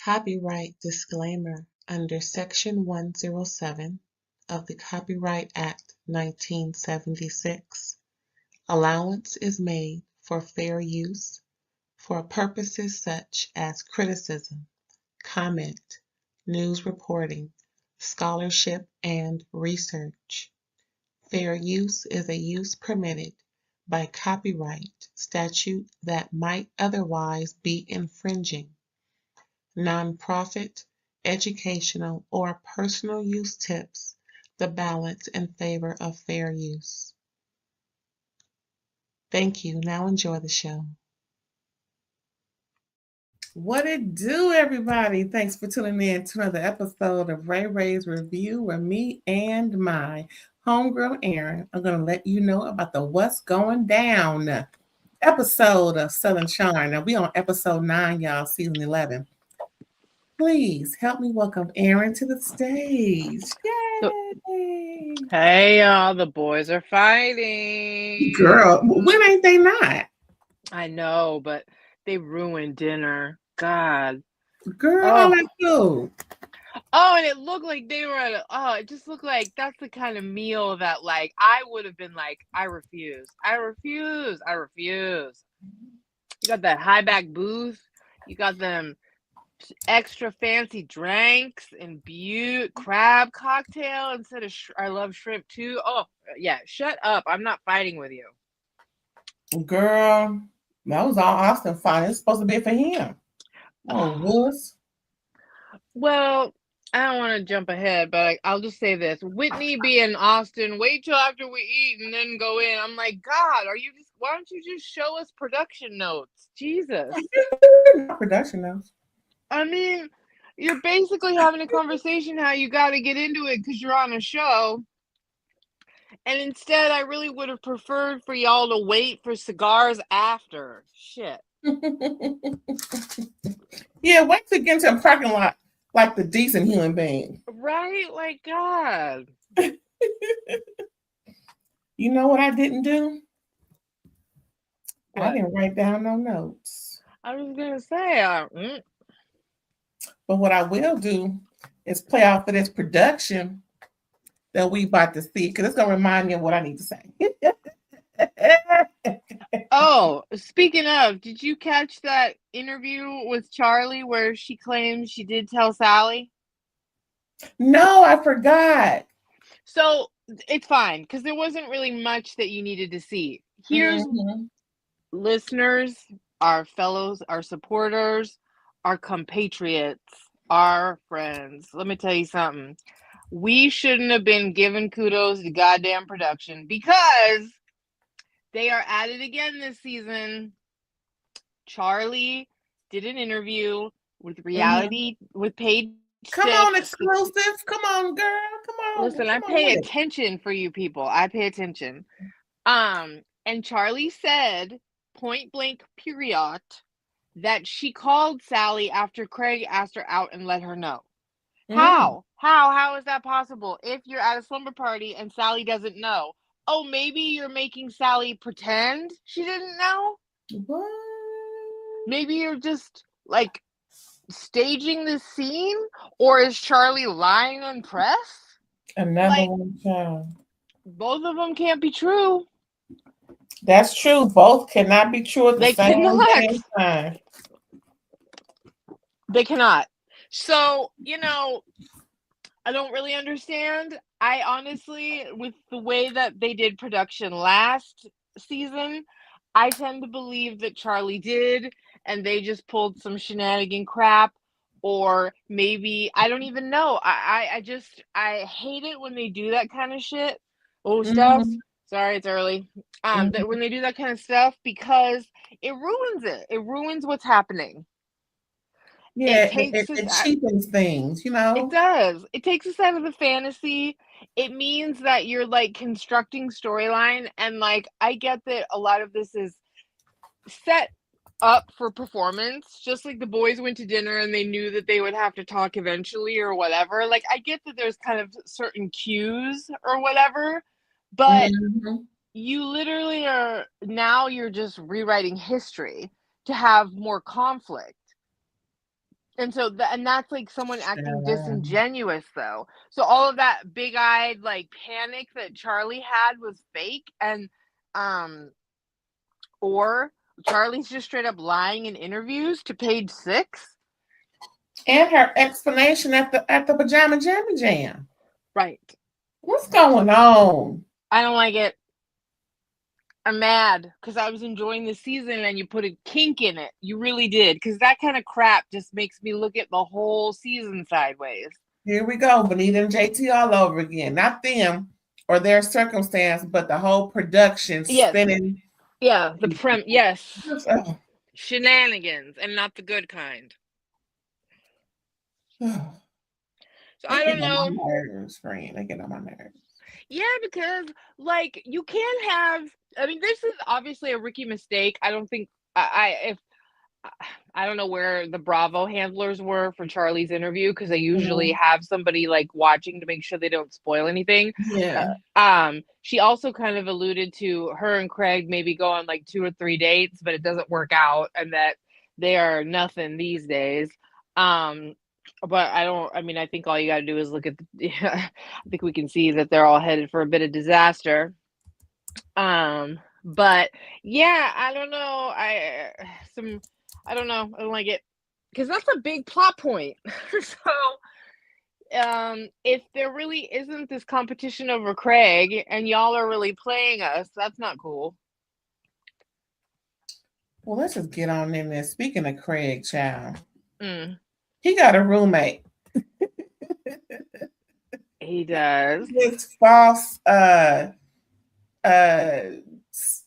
Copyright disclaimer under Section 107 of the Copyright Act 1976. Allowance is made for fair use for purposes such as criticism, comment, news reporting, scholarship, and research. Fair use is a use permitted by copyright statute that might otherwise be infringing. Nonprofit, educational, or personal use tips the balance in favor of fair use. Thank you. Now enjoy the show. What it do, everybody? Thanks for tuning in to another episode of RAERAEs Review with me and my homegirl Erin. I'm going to let you know about the What's Going Down episode of Southern Charm. Now, we on episode 9, y'all, season 11. Please help me welcome Erin to the stage. Yay! Hey, y'all, the boys are fighting. Girl, when ain't they not? I know, but they ruined dinner. God. Girl, all that food. Oh, and it looked like they were at it just looked like that's the kind of meal that, like, I would have been like, I refuse. You got that high back booth. You got them extra fancy drinks and crab cocktail instead of I love shrimp too. Oh, yeah, shut up. I'm not fighting with you. Girl, that was all Austen fine. It's supposed to be for him. Oh, wuss. Well, I don't want to jump ahead, but I'll just say this. Whitney being Austen, wait till after we eat and then go in. I'm like, God, why don't you just show us production notes? Jesus. Production notes. I mean, you're basically having a conversation how you got to get into it because you're on a show. And instead, I really would have preferred for y'all to wait for cigars after. Shit. Yeah, wait to get into a parking lot like the decent human being. Right? Like, God. You know what I didn't do? What? I didn't write down no notes. I was going to say, But what I will do is play off of this production that we about to see, because it's going to remind me of what I need to say. Oh, speaking of, did you catch that interview with Charlie where she claims she did tell Sally? No, I forgot. So it's fine because there wasn't really much that you needed to see. Here's listeners, our fellows, our supporters, our compatriots, our friends. Let me tell you something. We shouldn't have been giving kudos to goddamn production because they are at it again this season. Charlie did an interview with reality with Paige. Come on, exclusive. Come on, girl. Come on. Listen, I pay attention for you people. I pay attention. And Charlie said, point blank, period, that she called Sally after Craig asked her out and let her know. How? How is that possible? If you're at a slumber party and Sally doesn't know, oh, maybe you're making Sally pretend she didn't know? What? Maybe you're just, like, staging this scene? Or is Charlie lying on press? Another one, child. Both of them can't be true. That's true. Both cannot be true at the same time. They cannot. So, I don't really understand. I honestly, with the way that they did production last season, I tend to believe that Charlie did, and they just pulled some shenanigan crap, or maybe, I don't even know. I hate it when they do that kind of shit. Oh, stuff. Sorry, it's early. When they do that kind of stuff, because it ruins it. It ruins what's happening. Yeah, it cheapens things, It does. It takes us out of the fantasy. It means that you're, like, constructing storyline, and, like, I get that a lot of this is set up for performance, just like the boys went to dinner and they knew that they would have to talk eventually or whatever. Like, I get that there's kind of certain cues or whatever, but you literally you're just rewriting history to have more conflict. And so and that's like someone acting disingenuous though. So all of that big-eyed like panic that Charlie had was fake, and or Charlie's just straight up lying in interviews to Page Six. And her explanation at the pajama jammy jam. Right. What's going on? I don't like it. I'm mad because I was enjoying the season and you put a kink in it. You really did, because that kind of crap just makes me look at the whole season sideways. Here we go, Benita and JT all over again. Not them or their circumstance, but the whole production spinning. Yeah, yes. Shenanigans, and not the good kind. So I don't know. They get on my nerves. Yeah, because like you can't have. I mean, this is obviously a rookie mistake. I don't think I don't know where the Bravo handlers were for Charlie's interview, because they usually have somebody like watching to make sure they don't spoil anything. Yeah. She also kind of alluded to her and Craig maybe go on like 2 or 3 dates, but it doesn't work out, and that they are nothing these days. But I think all you got to do is look at I think we can see that they're all headed for a bit of disaster. But yeah, I don't know. I don't know. I don't like it, because that's a big plot point. So, if there really isn't this competition over Craig and y'all are really playing us, that's not cool. Well, let's just get on in there. Speaking of Craig, child. He got a roommate. He does. This false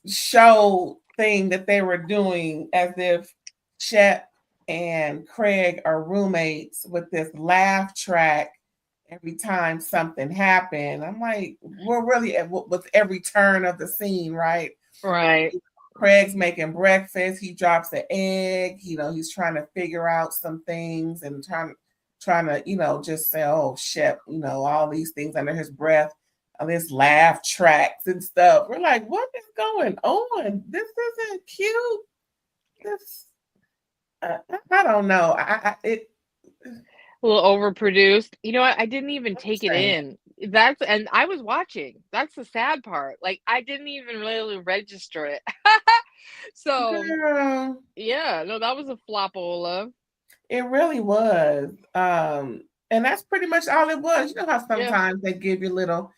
show thing that they were doing, as if Shep and Craig are roommates, with this laugh track every time something happened. I'm like, we're really with every turn of the scene, right? Right. Craig's making breakfast. He drops an egg. He's trying to figure out some things and trying to, just say, oh, Shep, all these things under his breath, this laugh tracks and stuff. We're like, what is going on? This isn't cute. This, I don't know. It a little overproduced. You know what? I didn't even take it in. And I was watching. That's the sad part. Like, I didn't even really register it. So, yeah, no, that was a flopola. It really was. And that's pretty much all it was. You know how sometimes they give you a little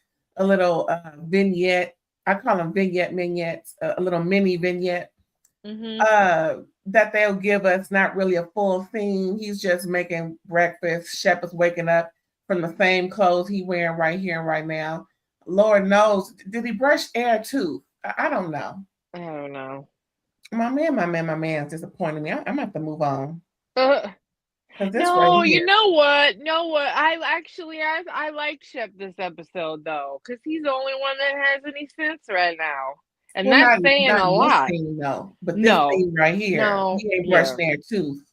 vignette. I call them vignettes, a little mini vignette. That they'll give us, not really a full scene. He's just making breakfast. Shep is waking up from the same clothes he wearing right here and right now. Lord knows, did he brush air too? I don't know. I don't know. My man's disappointing me. I'm gonna have to move on. No, you know what? I like Shep this episode though, because he's the only one that has any sense right now. And that's saying a lot. Scene, though. But this scene right here, he ain't brushed their tooth.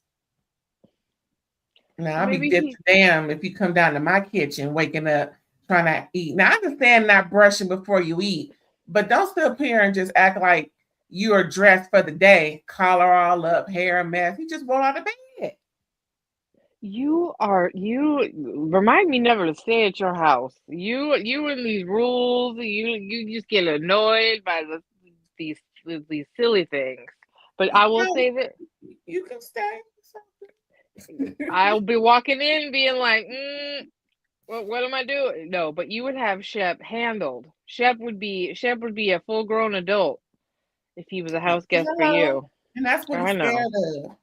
Now, I'll be dipped damn if you come down to my kitchen waking up trying to eat. Now, I understand not brushing before you eat, but don't sit up here and just act like you are dressed for the day, collar all up, hair a mess. He just rolled out of bed. You remind me never to stay at your house. You and these rules, you just get annoyed by these silly things. But I will say that you can stay. I'll be walking in being like, what am I doing? No, but you would have Shep handled. Shep would be a full grown adult if he was a house guest for you. And that's what he's scared of.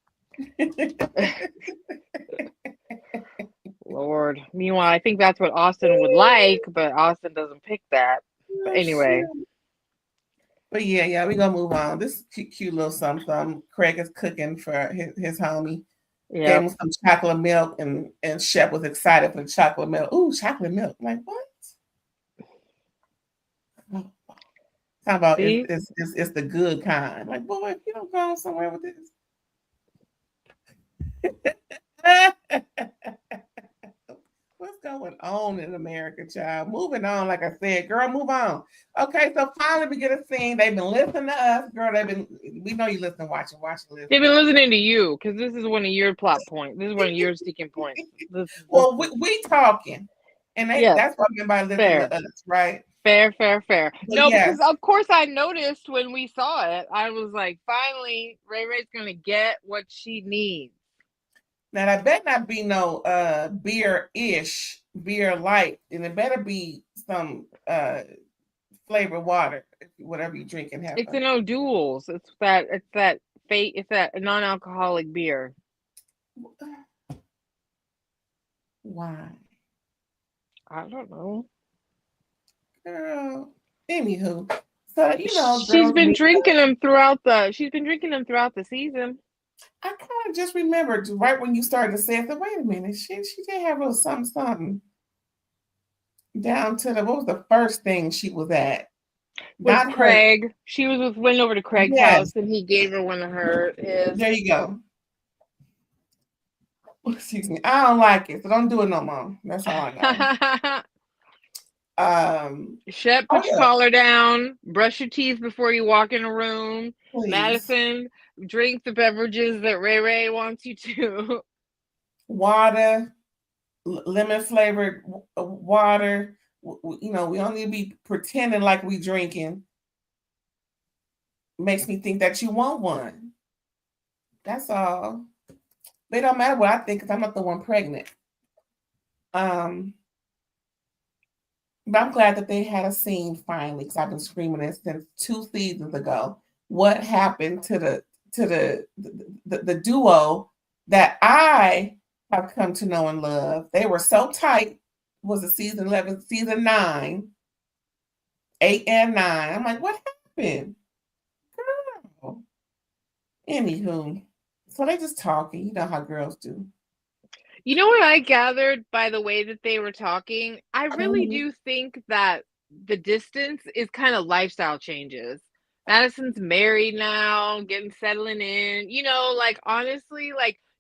Lord. Meanwhile, I think that's what Austen would like, but Austen doesn't pick that. But anyway. But yeah, we're gonna move on. This cute little something. Craig is cooking for his homie. Gave him some chocolate milk, and Shep was excited for the chocolate milk. Ooh, chocolate milk. I'm like, what? How about it's the good kind? Like, boy, if you don't go somewhere with this. What's going on in America, child? Moving on, like I said, girl, move on. Okay, so finally we get a scene. They've been listening to us, girl. We know you listen, watching, listen. They've been listening to you because this is one of your plot points. This is one of your sticking points. Well, we talking, and that's what I mean by listening to us, right? Fair. But No, yes. because of course I noticed when we saw it. I was like, finally, Ray gonna get what she needs. Now that better not be no beer light, and it better be some flavored water, whatever you drink and have. It's an O'Doul's. It's that non-alcoholic beer. Why? I don't know. Girl. Anywho, so she's been drinking them throughout the season. I kind of just remembered right when you started to say it. Wait a minute, she did have a little something down to what was the first thing she was at? With Craig. She went over to Craig's house and he gave her one of her. There you go. Excuse me. I don't like it, so don't do it no more. That's all I know. Shep, put your collar down. Brush your teeth before you walk in a room. Please. Madison, drink the beverages that Ray wants you to. Water, lemon flavored water. We don't need to be pretending like we drinking. Makes me think that you want one. That's all. It don't matter what I think because I'm not the one pregnant. But I'm glad that they had a scene finally because I've been screaming it since 2 seasons ago. What happened to the duo that I have come to know and love? They were so tight. Was it season 11, season 9, 8 and 9? I'm like, what happened? Girl. Anywho, so they just talking. You know how girls do. You know what I gathered by the way that they were talking? I really do think that the distance is kind of lifestyle changes. Madison's married now, settling in, honestly,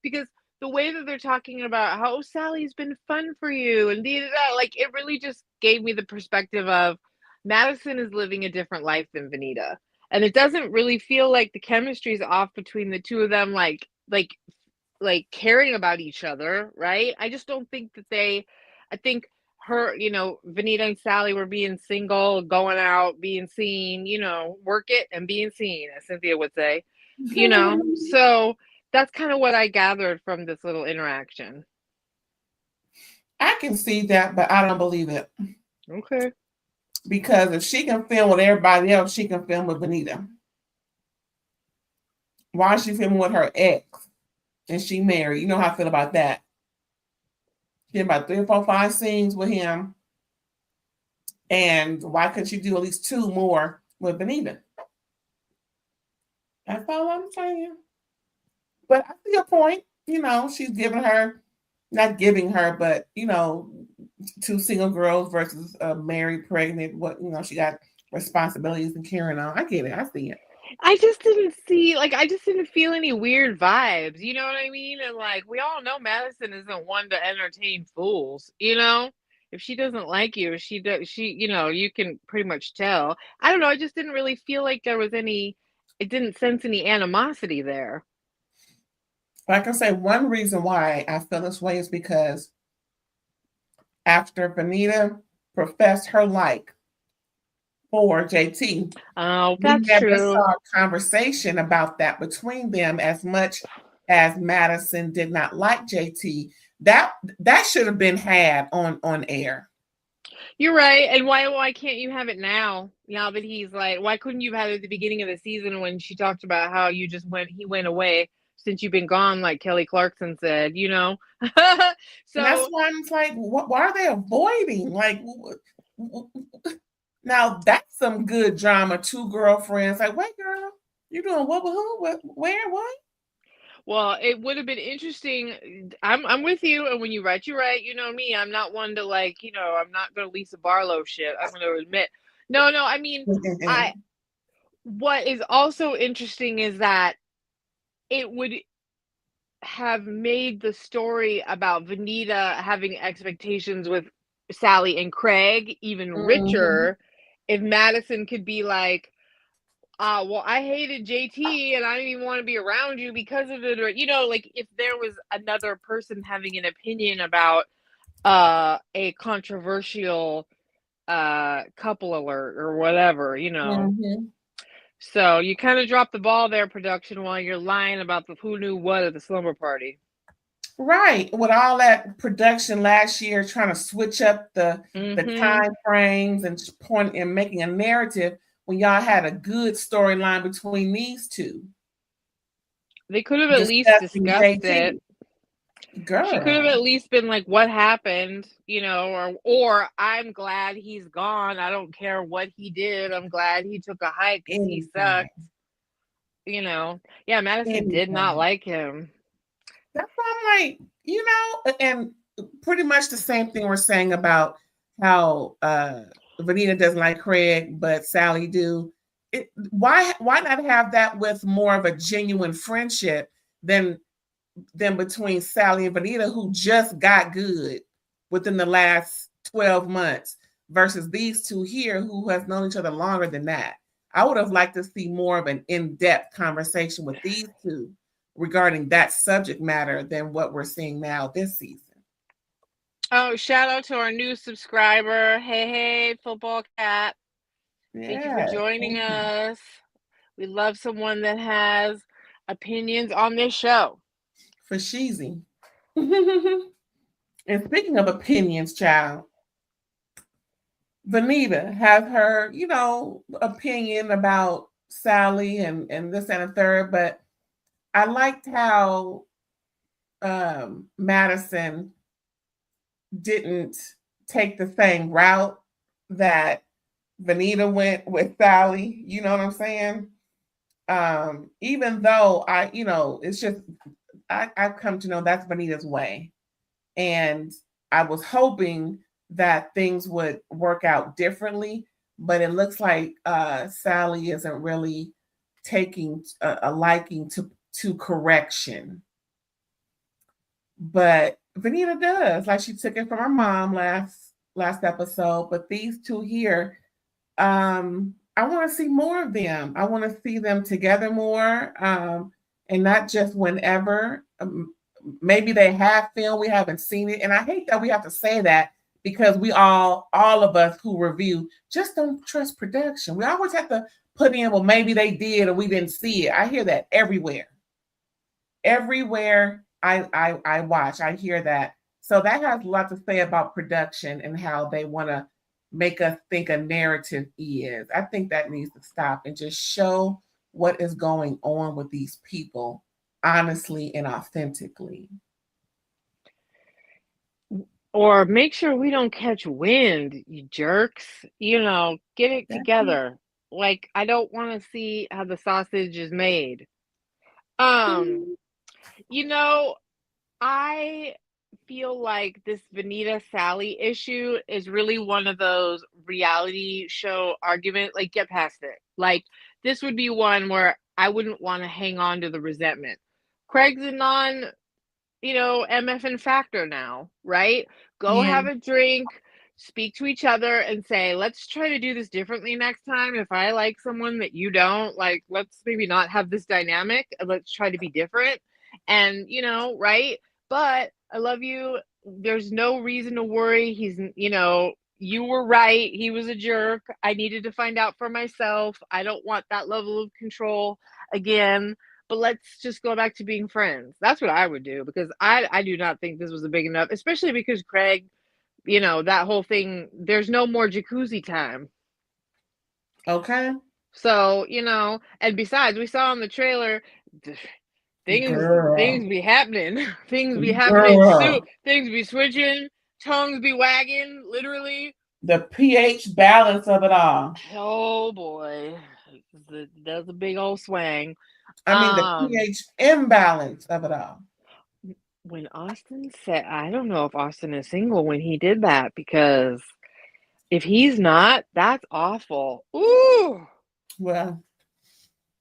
because the way that they're talking about how Sally's been fun for you and that, it really just gave me the perspective of Madison is living a different life than Venita. And it doesn't really feel like the chemistry's off between the two of them, caring about each other, right? I just don't think that I think her, Venita and Sally were being single, going out, being seen, work it and being seen, as Cynthia would say, So that's kind of what I gathered from this little interaction. I can see that, but I don't believe it. Okay. Because if she can film with everybody else, she can film with Venita. Why is she filming with her ex? And she married. You know how I feel about that. She had about 3 or 4, 5 scenes with him. And why couldn't she do at least 2 more with Venita? That's all I'm saying. But I see your point. She's giving her, not giving her, but, 2 single girls versus a married, pregnant. She got responsibilities and carrying on. I get it. I see it. I just didn't feel any weird vibes. You know what I mean? And we all know Madison isn't one to entertain fools, If she doesn't like you, you can pretty much tell. I don't know. I just didn't really feel like there was it didn't sense any animosity there. Like I say, one reason why I feel this way is because after Venita professed her like for JT. Oh, that's we never true. saw a conversation about that between them as much as Madison did not like JT. That should have been had on air. You're right. And why can't you have it now? Now that he's why couldn't you have it at the beginning of the season when she talked about how he went away since you've been gone, like Kelly Clarkson said, So and that's why I'm like, why are they avoiding? Now that's some good drama. 2 girlfriends. Wait, girl, you doing what with who? Where? What? Well, it would have been interesting. I'm with you, and when you write, you write. You know me. I'm not one to I'm not going to Lisa Barlow shit. I'm going to admit. No. I mean, what is also interesting is that it would. have made the story about Vanita having expectations with Sally and Craig even richer if Madison could be like, well, I hated JT and I didn't even want to be around you because of it. Or, like if there was another person having an opinion about a controversial couple alert or whatever, So you kind of dropped the ball there, production, while you're lying about the who knew what at the slumber party. Right. With all that production last year, trying to switch up the time frames and point and making a narrative when y'all had a good storyline between these two. They could have at least discussed it. Girl. She could have at least been like, what happened, or I'm glad he's gone. I don't care what he did. I'm glad he took a hike because he sucked. Yeah, Madison did not like him. That's why I'm like, and pretty much the same thing we're saying about how Vanita doesn't like Craig, but Sally do. Why not have that with more of a genuine friendship than between Sally and Vanita, who just got good within the last 12 months, versus these two here who have known each other longer than that? I would have liked to see more of an in-depth conversation with these two regarding that subject matter than what we're seeing now this season. Oh, shout out to our new subscriber. Hey, Football Cat. Thank you for joining us. We love someone that has opinions on this show. For Sheezy. And speaking of opinions, child, Vanita has her, opinion about Sally and this and a third, but I liked how Madison didn't take the same route that Vanita went with Sally. You know what I'm saying? Even though it's just I've come to know that's Vanita's way. And I was hoping that things would work out differently, but it looks like Sally isn't really taking a liking to correction. But Vanita does, like she took it from her mom last episode. But these two here, I want to see more of them. I want to see them together more, and not just whenever. Maybe they have film, we haven't seen it, and I hate that we have to say that because we all of us who review just don't trust production. We always have to put in, well, maybe they did or we didn't see it. I hear that everywhere. Everywhere I watch, I hear that. So that has a lot to say about production and how they want to make us think a narrative is. I think that needs to stop and just show what is going on with these people honestly and authentically. Or make sure we don't catch wind, you jerks. Get it together. Like, I don't want to see how the sausage is made. I feel like this Vanita Sally issue is really one of those reality show argument, like, get past it. Like, this would be one where I wouldn't want to hang on to the resentment. Craig's a MFN factor now, right? Go have a drink, speak to each other and say, let's try to do this differently next time. If I like someone that you don't, like, let's maybe not have this dynamic. Let's try to be different. And, right? But I love you. There's no reason to worry. He's, you were right. He was a jerk. I needed to find out for myself. I don't want that level of control again. But let's just go back to being friends. That's what I would do, because I do not think this was a big enough, especially because Craig, that whole thing, there's no more jacuzzi time. Okay. So, and besides, we saw in the trailer, things be happening. Things be happening. Things be switching. Tongues be wagging, literally. The pH balance of it all. Oh, boy. That's a big old swang. I mean, the pH imbalance of it all. When Austen said, I don't know if Austen is single when he did that, because if he's not, that's awful. Ooh. Well,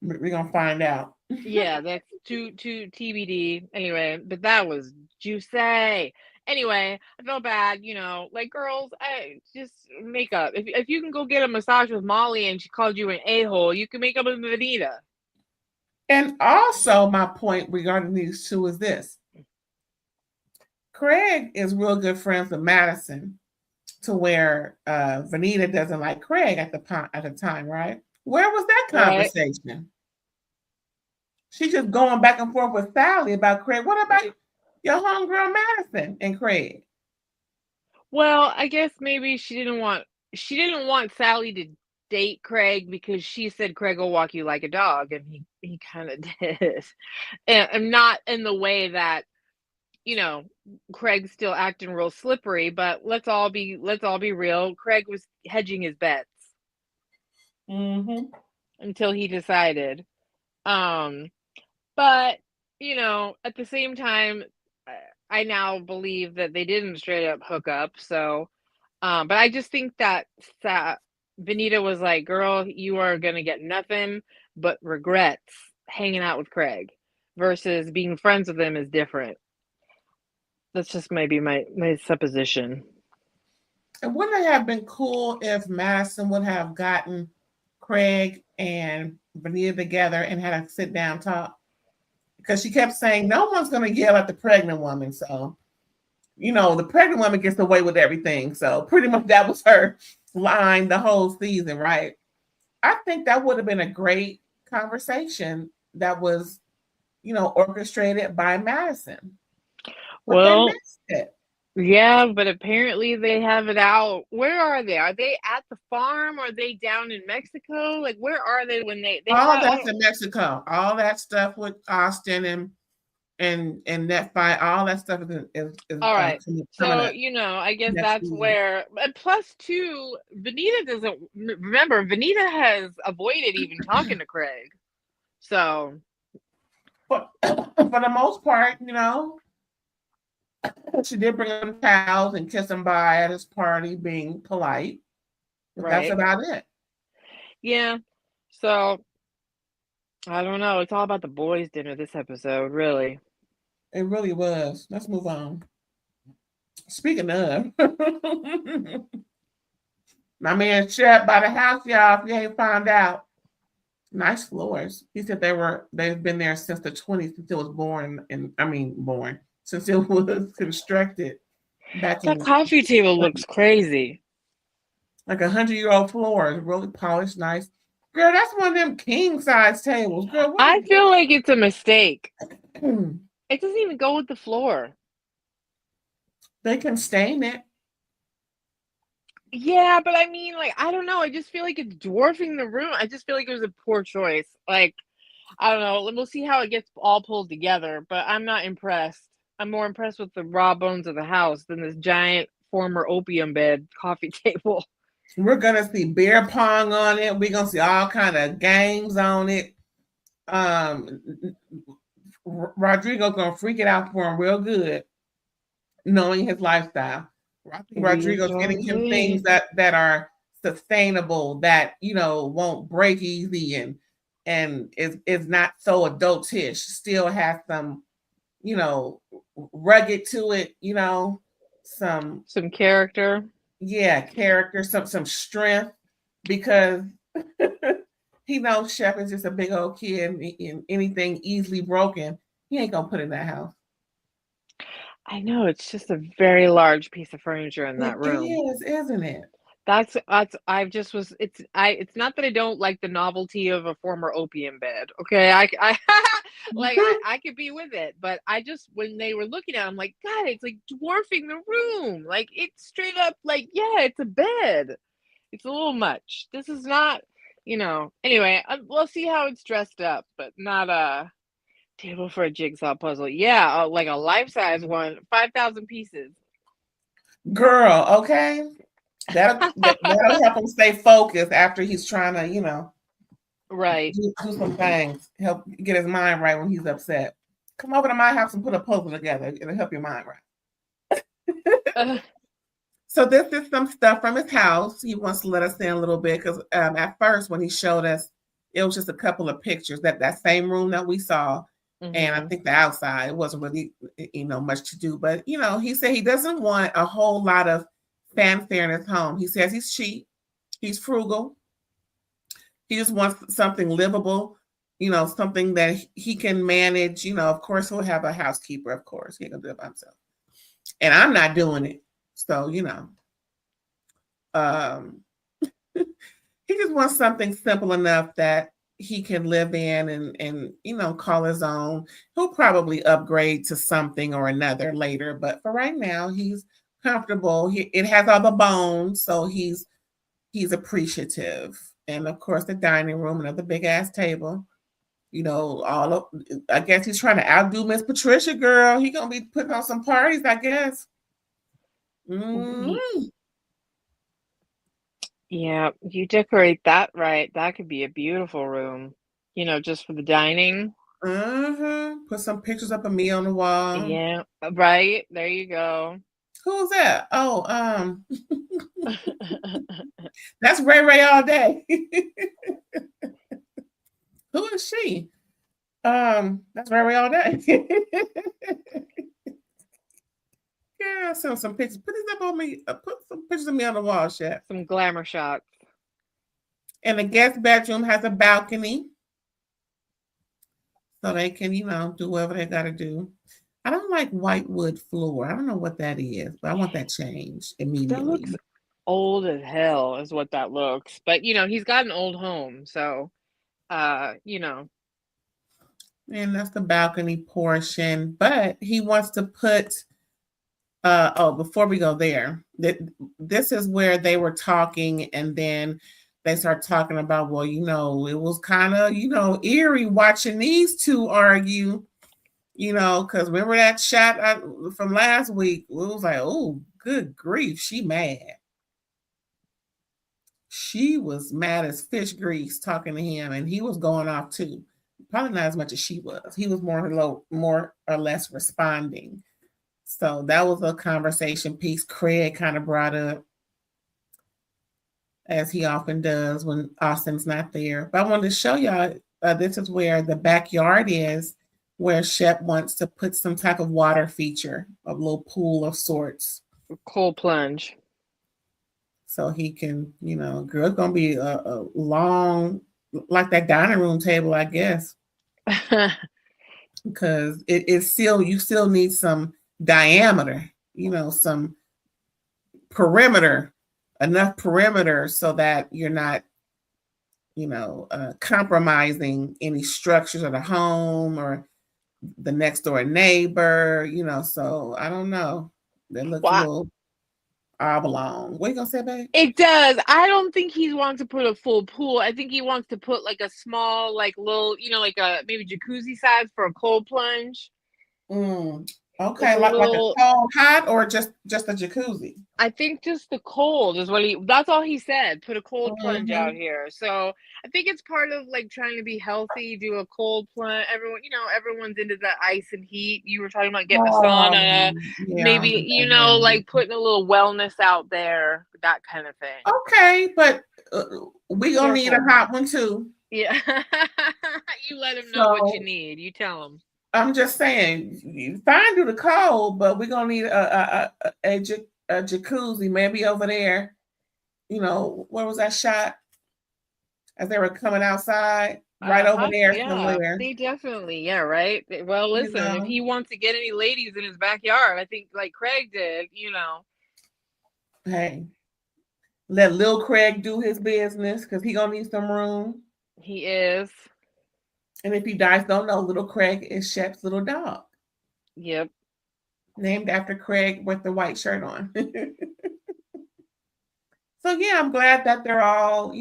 we're going to find out. Yeah, that's too TBD. Anyway, but that was juicy. Anyway, I felt bad, like girls, I just make up. If you can go get a massage with Molly and she called you an a-hole, you can make up with Vanita. And also, my point regarding these two is this: Craig is real good friends with Madison, to where Vanita doesn't like Craig at the time, right? Where was that Right. conversation? She's just going back and forth with Sally about Craig. What about your homegirl Madison and Craig? Well, I guess maybe she didn't want Sally to date Craig because she said Craig will walk you like a dog, and he kind of did, and not in the way that Craig's still acting real slippery. But let's all be real. Craig was hedging his bets until he decided. But at the same time, I now believe that they didn't straight up hook up. So, but I just think that Vanita was like, "Girl, you are gonna get nothing but regrets hanging out with Craig, versus being friends with him is different." That's just maybe my supposition. And wouldn't it have been cool if Madison would have gotten Craig and Vanita together and had a sit down talk? Because she kept saying no one's going to yell at the pregnant woman. So, the pregnant woman gets away with everything. So pretty much that was her line the whole season, right? I think that would have been a great conversation that was, orchestrated by Madison. But they Well, missed it. yeah, but apparently they have it out. Where are they? Are they at the farm? Are they down in Mexico? Like, where are they when they All have? that's in Mexico. All that stuff with Austen and that fight. All that stuff is All right. coming So, up I guess next that's season. where, and plus two, Vanita doesn't remember. Vanita has avoided even talking to Craig. So, But for the most part, she did bring him towels and kiss him bye at his party, being polite. But that's right. about it. Yeah. So, I don't know. It's all about the boys' dinner this episode, really. It really was. Let's move on. Speaking of, my man Shep by the house, y'all, if you ain't found out. Nice floors. He said they've been there since the 20s, since it was born, since it was constructed back That in coffee table looks crazy. like 100-year-old floors, really polished, nice. Girl, that's one of them king size tables. Girl, what I feel like it's a mistake. is It doesn't even go with the floor. they can stain it. Yeah, but I mean, like, I don't know. I just feel like it's dwarfing the room. I just feel like it was a poor choice. Like, I don't know. We'll see how it gets all pulled together, but I'm not impressed. I'm more impressed with the raw bones of the house than this giant former opium bed coffee table. We're gonna see beer pong on it. We're gonna see all kind of games on it. Rodrigo's gonna freak it out for him real good, knowing his lifestyle. I think We Rodrigo's shall getting him see. things that are sustainable, that won't break easy, and is not so adultish. Still has some, rugged to it. Some Character. character, some strength, because he knows Shep is just a big old kid, and anything easily broken, he ain't gonna put in that house. I know, it's just a very large piece of furniture in that It room. is, isn't it? It's not that I don't like the novelty of a former opium bed. Okay, I like I could be with it, but I just, when they were looking at it, I'm like, God, it's like dwarfing the room. Like, it's straight up like, yeah, it's a bed. It's a little much. This is not, Anyway, we'll see how it's dressed up, but not a table for a jigsaw puzzle. Yeah, like a life-size one, 5,000 pieces. Girl, okay. That'll help him stay focused after he's trying to, Right. do some things. Help get his mind right when he's upset. Come over to my house and put a puzzle together. It'll help your mind right. So this is some stuff from his house. He wants to let us in a little bit because at first when he showed us It was just a couple of pictures, that same room that we saw. And I think the outside, it wasn't really, much to do. But, he said he doesn't want a whole lot of fanfare in his home. He says he's cheap. He's frugal. He just wants something livable, something that he can manage. Of course, he'll have a housekeeper, of course. He ain't going to do it by himself. And I'm not doing it. So, he just wants something simple enough that he can live in and call his own. He'll probably upgrade to something or another later, but for right now, he's comfortable. It has all the bones, so he's appreciative. And of course, the dining room, another big ass table. I guess he's trying to outdo Miss Patricia, girl. He gonna be putting on some parties, I guess. Mm-hmm. Yeah, you decorate that right. That could be a beautiful room, just for the dining. Put some pictures up of me on the wall. Yeah, right. There you go. Who's that? Oh, that's Ray Ray all day. Who is she? That's Ray Ray all day. Yeah, send some pictures. Put this up on me. Put some pictures of me on the wall, Chef. Some glamour shots. And the guest bedroom has a balcony, so they can, do whatever they got to do. I don't like white wood floor. I don't know what that is, but I want that changed immediately. That looks old as hell, is what that looks. But he's got an old home, so And that's the balcony portion. But he wants to put. Before we go there, this is where they were talking, and then they start talking about, well, it was kind of, eerie watching these two argue, because remember that shot from last week? It was like, oh, good grief, she mad. She was mad as fish grease talking to him, and he was going off too. Probably not as much as she was. He was more or less responding. So that was a conversation piece Craig kind of brought up, as he often does when Austen's not there. But I wanted to show y'all, this is where the backyard is, where Shep wants to put some type of water feature, a little pool of sorts. Cold plunge. So he can, girl, it's going to be a long, like that dining room table, I guess. Because it's still, you still need some diameter, some perimeter, enough perimeter so that you're not, compromising any structures of the home or the next door neighbor, so I don't know. That looks a little oblong. What are you gonna say, babe? It does. I don't think he wants to put a full pool. I think he wants to put like a small, like little, like a maybe jacuzzi size for a cold plunge. Okay, like a cold hot or just a jacuzzi? I think just the cold is that's all he said. Put a cold plunge out here. So I think it's part of like trying to be healthy, do a cold plunge. Everyone's into the ice and heat. You were talking about getting a sauna, maybe, like putting a little wellness out there, that kind of thing. Okay, but we gonna need a hot one too. Yeah. You let him know what you need. You tell him. I'm just saying, you fine do the cold, but we're gonna need a jacuzzi, maybe over there. Where was that shot? As they were coming outside, right over there somewhere. They definitely, right. Well, listen, if he wants to get any ladies in his backyard, I think like Craig did, Hey, let Lil Craig do his business because he gonna need some room. He is. And if you guys don't know, Little Craig is Shep's little dog. Yep. Named after Craig with the white shirt on. So yeah, I'm glad that they're all,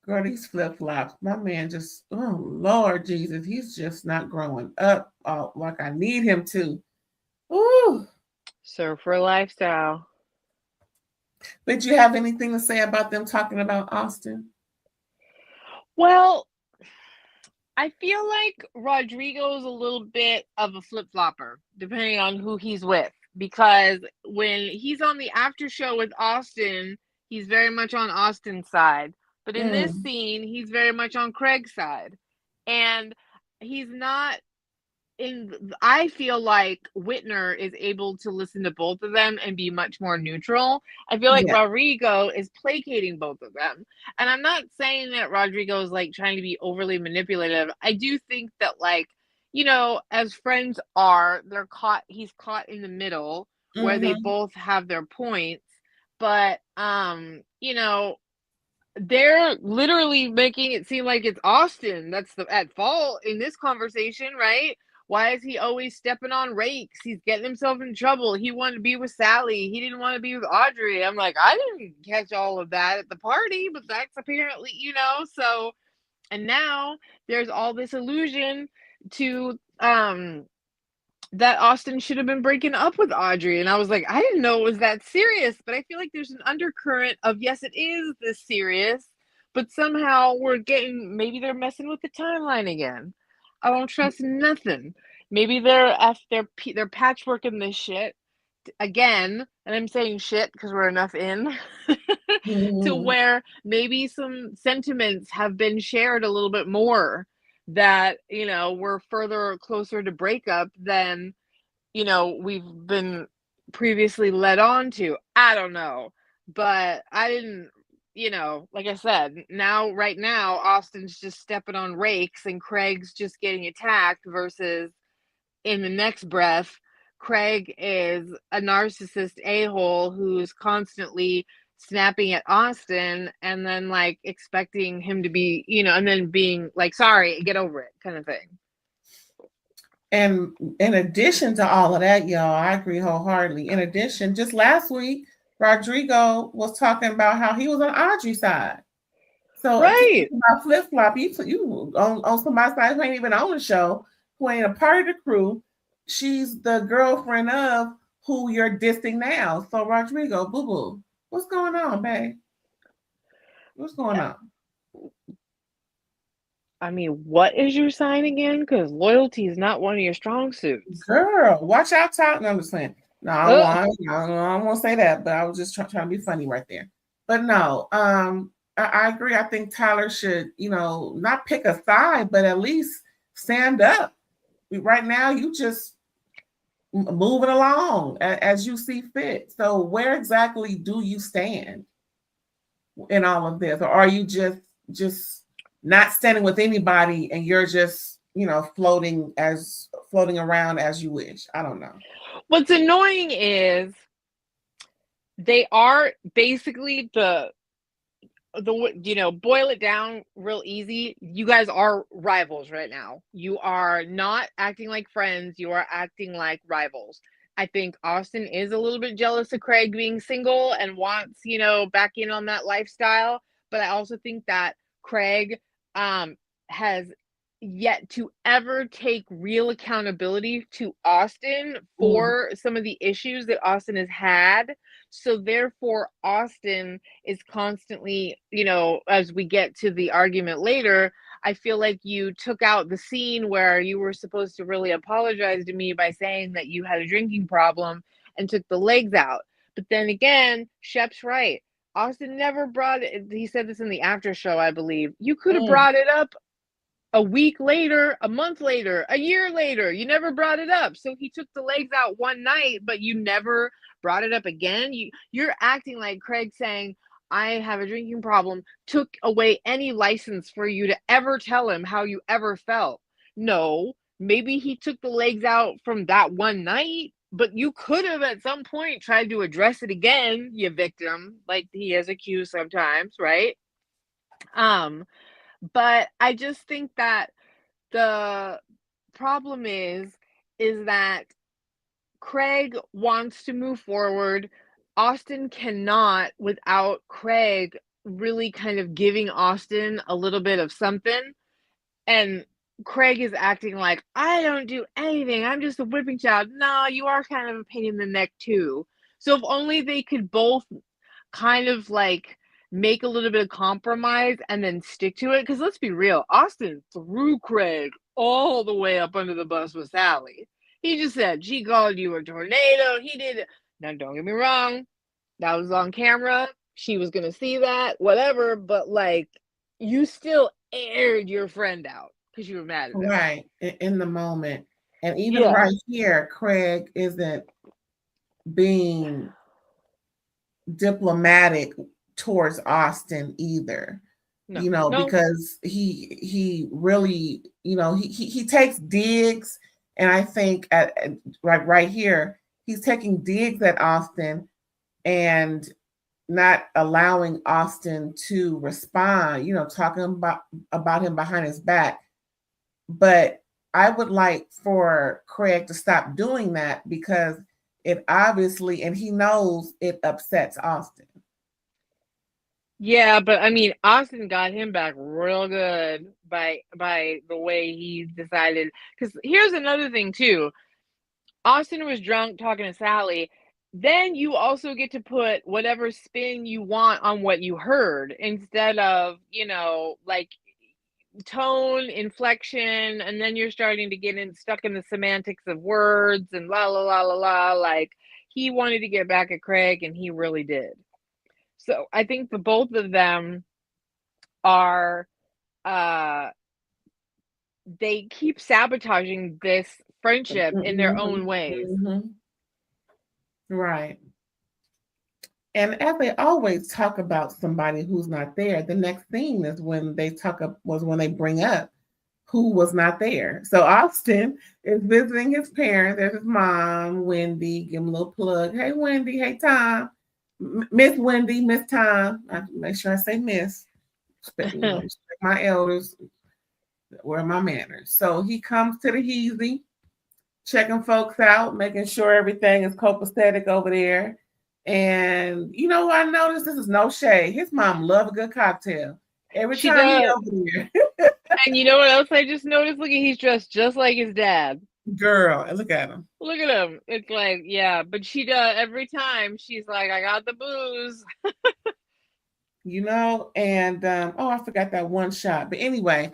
girl, these flip-flops. My man just, oh Lord Jesus, he's just not growing up like I need him to. Ooh. Surfer lifestyle. Did you have anything to say about them talking about Austen? Well, I feel like Rodrigo is a little bit of a flip-flopper, depending on who he's with. Because when he's on the after show with Austen, he's very much on Austen's side. But in this scene, he's very much on Craig's side. And he's not I feel like Whitner is able to listen to both of them and be much more neutral. I feel like Rodrigo is placating both of them. And I'm not saying that Rodrigo is like trying to be overly manipulative. I do think that, like, you know, as friends are, he's caught in the middle where they both have their points. But you know, they're literally making it seem like it's Austen that's at fault in this conversation, right? Why is he always stepping on rakes? He's getting himself in trouble. He wanted to be with Sally. He didn't want to be with Audrey. I'm like, I didn't catch all of that at the party, but that's apparently, you know, so. And now there's all this allusion to that Austen should have been breaking up with Audrey. And I was like, I didn't know it was that serious. But I feel like there's an undercurrent of, yes, it is this serious, but somehow maybe they're messing with the timeline again. I don't trust nothing. Maybe they're patchworking this shit again. And I'm saying shit because we're enough in to where maybe some sentiments have been shared a little bit more, that, you know, we're closer to breakup than, you know, we've been previously led on to. I don't know. But I didn't, you know, like I said, right now, Austen's just stepping on rakes and Craig's just getting attacked, versus in the next breath, Craig is a narcissist a-hole who's constantly snapping at Austen and then like expecting him to be, you know, and then being like, sorry, get over it kind of thing. And in addition to all of that, y'all, I agree wholeheartedly. In addition, just last week, Rodrigo was talking about how he was on Audrey's side. So right, about flip-flop, you on somebody's side who ain't even on the show, who ain't a part of the crew. She's the girlfriend of who you're dissing now. So Rodrigo, boo-boo, what's going on, babe? What's going on? I mean, what is your sign again? Because loyalty is not one of your strong suits. Girl, watch out, talk. No, I'm just saying. No, I won't say that, but I was just trying to be funny right there. But no, I agree. I think Tyler should, you know, not pick a side, but at least stand up. Right now, you just moving along as you see fit. So where exactly do you stand in all of this? Or are you just not standing with anybody and you're just, you know, floating around as you wish? I don't know. What's annoying is they are basically the you know, boil it down real easy. You guys are rivals right now. You are not acting like friends. You are acting like rivals. I think Austen is a little bit jealous of Craig being single and wants, you know, back in on that lifestyle. But I also think that Craig has yet to ever take real accountability to Austen for some of the issues that Austen has had. So therefore, Austen is constantly, you know, as we get to the argument later, I feel like you took out the scene where you were supposed to really apologize to me by saying that you had a drinking problem and took the legs out. But then again, Shep's right. Austen never brought it. He said this in the after show, I believe. You could have brought it up a week later, a month later, a year later. You never brought it up. So he took the legs out one night, but you never brought it up again. You're acting like Craig saying, I have a drinking problem, took away any license for you to ever tell him how you ever felt. No, maybe he took the legs out from that one night, but you could have at some point tried to address it again, you victim, like he is accused sometimes, right? But I just think that the problem is that Craig wants to move forward. Austen cannot without Craig really kind of giving Austen a little bit of something. And Craig is acting like, I don't do anything. I'm just a whipping child. No, you are kind of a pain in the neck too. So if only they could both kind of like make a little bit of compromise and then stick to it. Because let's be real, Austen threw Craig all the way up under the bus with Sally. He just said, she called you a tornado. He did it. Now, don't get me wrong. That was on camera. she was gonna see that, whatever, but like you still aired your friend out because you were mad at him. Right. In the moment. And even Yeah. right here, Craig isn't being diplomatic towards Austen either. No. Because he really, he takes digs, and I think right here, he's taking digs at Austen and not allowing Austen to respond, talking about him behind his back. But I would like for Craig to stop doing that because it obviously, and he knows it upsets Austen. Yeah, but I mean, Austen got him back real good by the way he decided. Because here's another thing too. Austen was drunk talking to Sally. Then you also get to put whatever spin you want on what you heard instead of, like tone, inflection, and then you're starting to get stuck in the semantics of words and la la la la la. Like he wanted to get back at Craig, and he really did. So I think the both of them are they keep sabotaging this friendship in their own ways. Right. And as they always talk about somebody who's not there, the next thing is when they bring up who was not there. So Austen is visiting his parents. There's his mom, Wendy. Give him a little plug. Hey, Wendy. Hey, Tom. Miss Wendy, Miss Tom. I make sure I say Miss. Respect my elders. Where are my manners? So he comes to the Heasy, checking folks out, making sure everything is copacetic over there. And I noticed, this is no shade. His mom loves a good cocktail. Every She time he's does. over there. And you know what else I just noticed? Look, he's dressed just like his dad. Girl, look at him. Look at him. It's like, yeah, but she does every time. She's like, I got the booze. And I forgot that one shot. But anyway,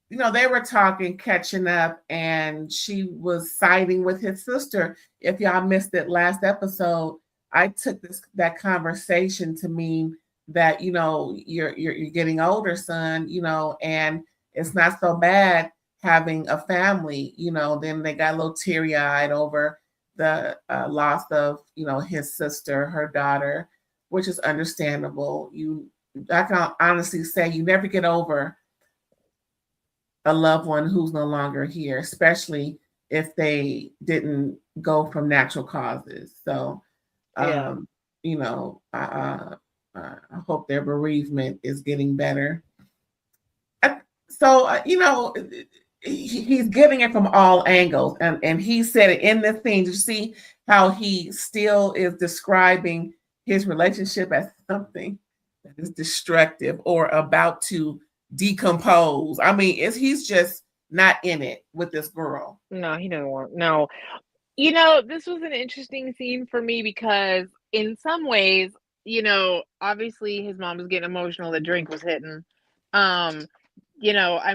they were talking, catching up, and she was siding with his sister. If y'all missed it last episode, I took that conversation to mean that you're getting older, son, and it's not so bad having a family. Then they got a little teary-eyed over the loss of his sister, her daughter, which is understandable. I can honestly say you never get over a loved one who's no longer here, especially if they didn't go from natural causes. So Yeah. I hope their bereavement is getting better. He's getting it from all angles. And he said it in this scene. Did you see how he still is describing his relationship as something that is destructive or about to decompose? I mean, he's just not in it with this girl. No, he doesn't want. No. This was an interesting scene for me because in some ways, obviously his mom was getting emotional. The drink was hitting. I'm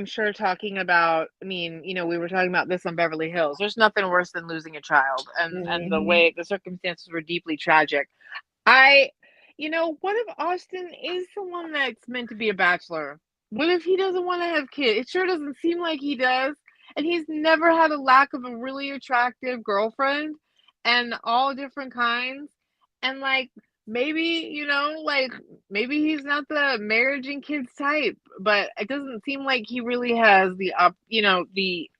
sure talking about, we were talking about this on Beverly Hills. There's nothing worse than losing a child, and the way the circumstances were deeply tragic. What if Austen is the one that's meant to be a bachelor? What if he doesn't want to have kids? It sure doesn't seem like he does. And he's never had a lack of a really attractive girlfriend and all different kinds. And maybe, maybe he's not the marriage and kids type, but it doesn't seem like he really has the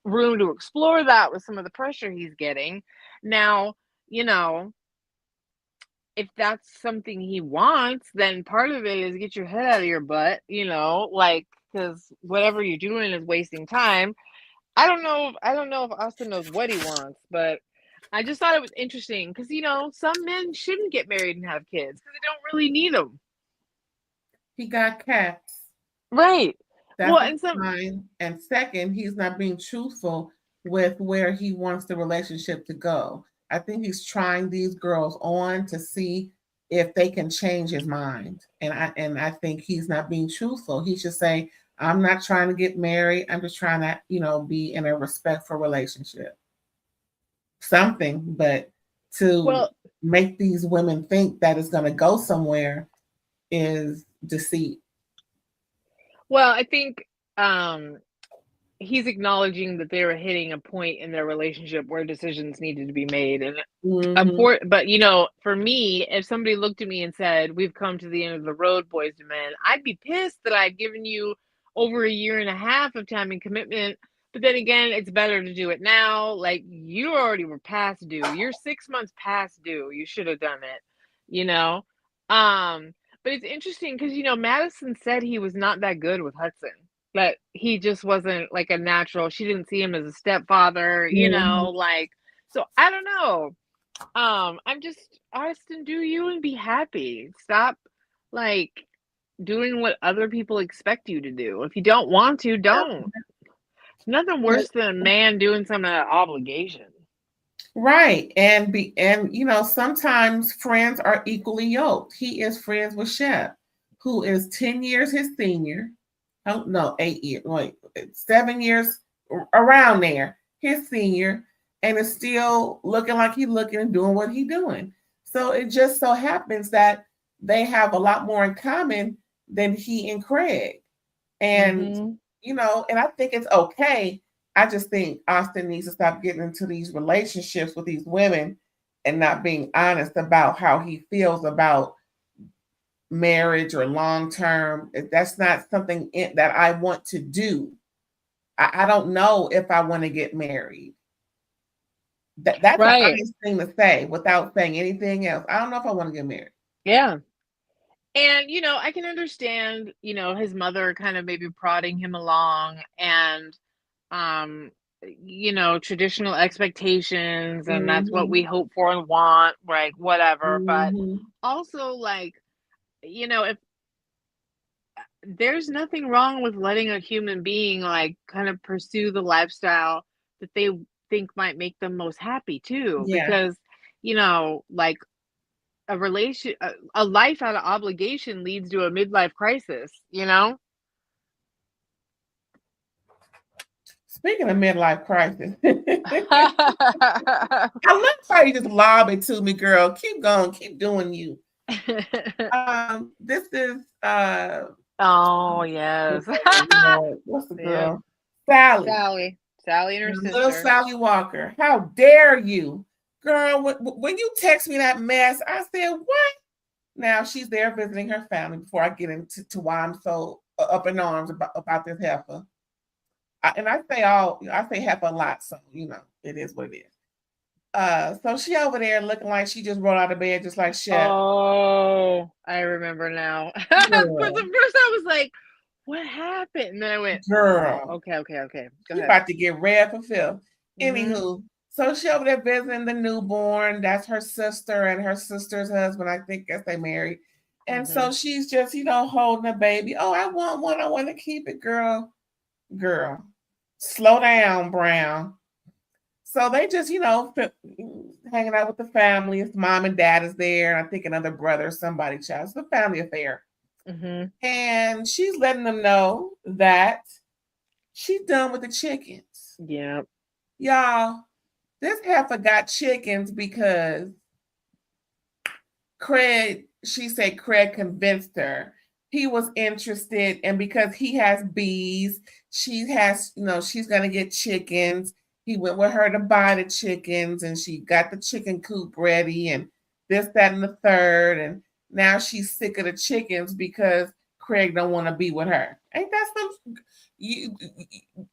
room to explore that with some of the pressure he's getting. Now, if that's something he wants, then part of it is get your head out of your butt, because whatever you're doing is wasting time. I don't know if Austen knows what he wants, but I just thought it was interesting because some men shouldn't get married and have kids because they don't really need them. He got cats, right? That's fine. And second, he's not being truthful with where he wants the relationship to go. I think he's trying these girls on to see if they can change his mind, and I think he's not being truthful. He should say, I'm not trying to get married. I'm just trying to, be in a respectful relationship. Something, but to make these women think that it's going to go somewhere, is deceit. Well, I think he's acknowledging that they were hitting a point in their relationship where decisions needed to be made. And Mm-hmm. but for me, if somebody looked at me and said, "We've come to the end of the road, boys and men," I'd be pissed that I'd given you over a year and a half of time and commitment. But then again, it's better to do it now. Like, you already were past due. You're 6 months past due. You should have done it, you know? But it's interesting because, Madison said he was not that good with Hudson. That he just wasn't like a natural. She didn't see him as a stepfather, Mm-hmm. like, so I don't know. I'm just, Austin, do you and be happy. Stop like doing what other people expect you to do. If you don't want to, don't. Nothing worse than a man doing something out of obligation. Right. And sometimes friends are equally yoked. He is friends with Shep, who is 10 years his senior. Oh no, 8 years, like 7 years around there, his senior, and is still looking like he looking and doing what he doing. So it just so happens that they have a lot more in common than he and Craig. And and I think it's okay. I just think Austin needs to stop getting into these relationships with these women and not being honest about how he feels about marriage or long term. That's not something that I want to do. I don't know if I want to get married. That's an Right. honest thing to say without saying anything else. I don't know if I want to get married. Yeah. And, I can understand, his mother kind of maybe prodding him along and, um, traditional expectations, and that's what we Mm-hmm. hope for and want, like, whatever. But Mm-hmm. also, like, if there's nothing wrong with letting a human being, like, kind of pursue the lifestyle that they think might make them most happy too, Yeah. because, like, a life out of obligation leads to a midlife crisis, Speaking of midlife crisis, I love how you just lob it to me, girl. Keep going, keep doing you. This is Oh, yes. what's the Yep. girl? Sally. Sally and her Little sister. Sally Walker. How dare you? Girl, when you text me that mess, I said, what? Now she's there visiting her family before I get into why I'm so up in arms about this heifer. I say heifer a lot, so it is what it is. So she over there looking like she just rolled out of bed just like Shep. Oh, I remember now. But at first I was like, what happened? And then I went, girl. Oh, okay. Go You ahead. about to get red for Phil. Anywho, so she over there visiting the newborn. That's her sister and her sister's husband. I guess they married. And so she's just, holding a baby. Oh, I want one. I want to keep it, girl. Girl, slow down, Brown. So they just, hanging out with the family. His mom and dad is there. I think another brother, somebody, child. It's a family affair. And she's letting them know that she's done with the chickens. Yeah. Y'all, this heifer got chickens because she said Craig convinced her. He was interested, and because he has bees, she's going to get chickens. He went with her to buy the chickens, and she got the chicken coop ready, and this, that, and the third. And now she's sick of the chickens because Craig don't want to be with her. Ain't that some?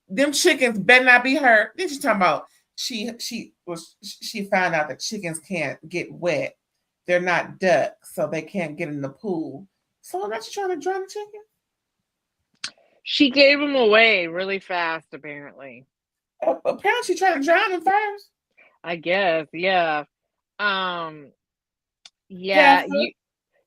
Them chickens better not be her. Then she's talking about she found out that chickens can't get wet. They're not ducks, so they can't get in the pool. So now she's trying to drown the chicken? She gave him away really fast, apparently. Apparently she's trying to drown him first. I guess, yeah. Yeah,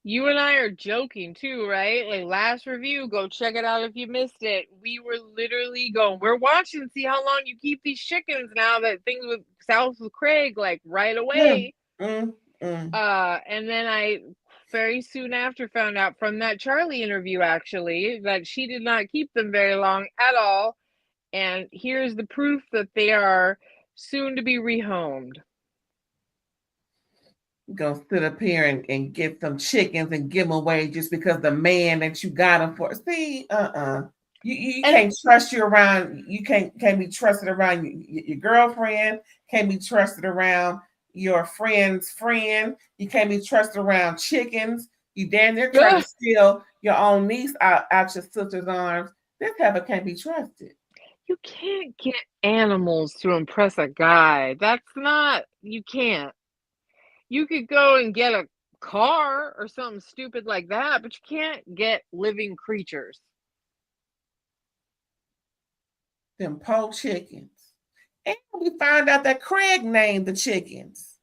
you and I are joking too, right? Like, last review, go check it out if you missed it. We were literally going, we're watching, see how long you keep these chickens now that things with South with Craig, like, right away. And then I very soon after found out from that Charlie interview, actually, that she did not keep them very long at all. And here's the proof that they are soon to be rehomed. gonna sit up here and get some chickens and give them away just because the man that you got them for. See, you can't trust you around. You can't be trusted around your girlfriend. Can't be trusted around your friend's friend. You can't be trusted around chickens. You damn near trying to steal your own niece out your sister's arms. This heifer can't be trusted. You can't get animals to impress a guy. That's not, you can't. You could go and get a car or something stupid like that, but you can't get living creatures. Them po chickens. And we find out that Craig named the chickens.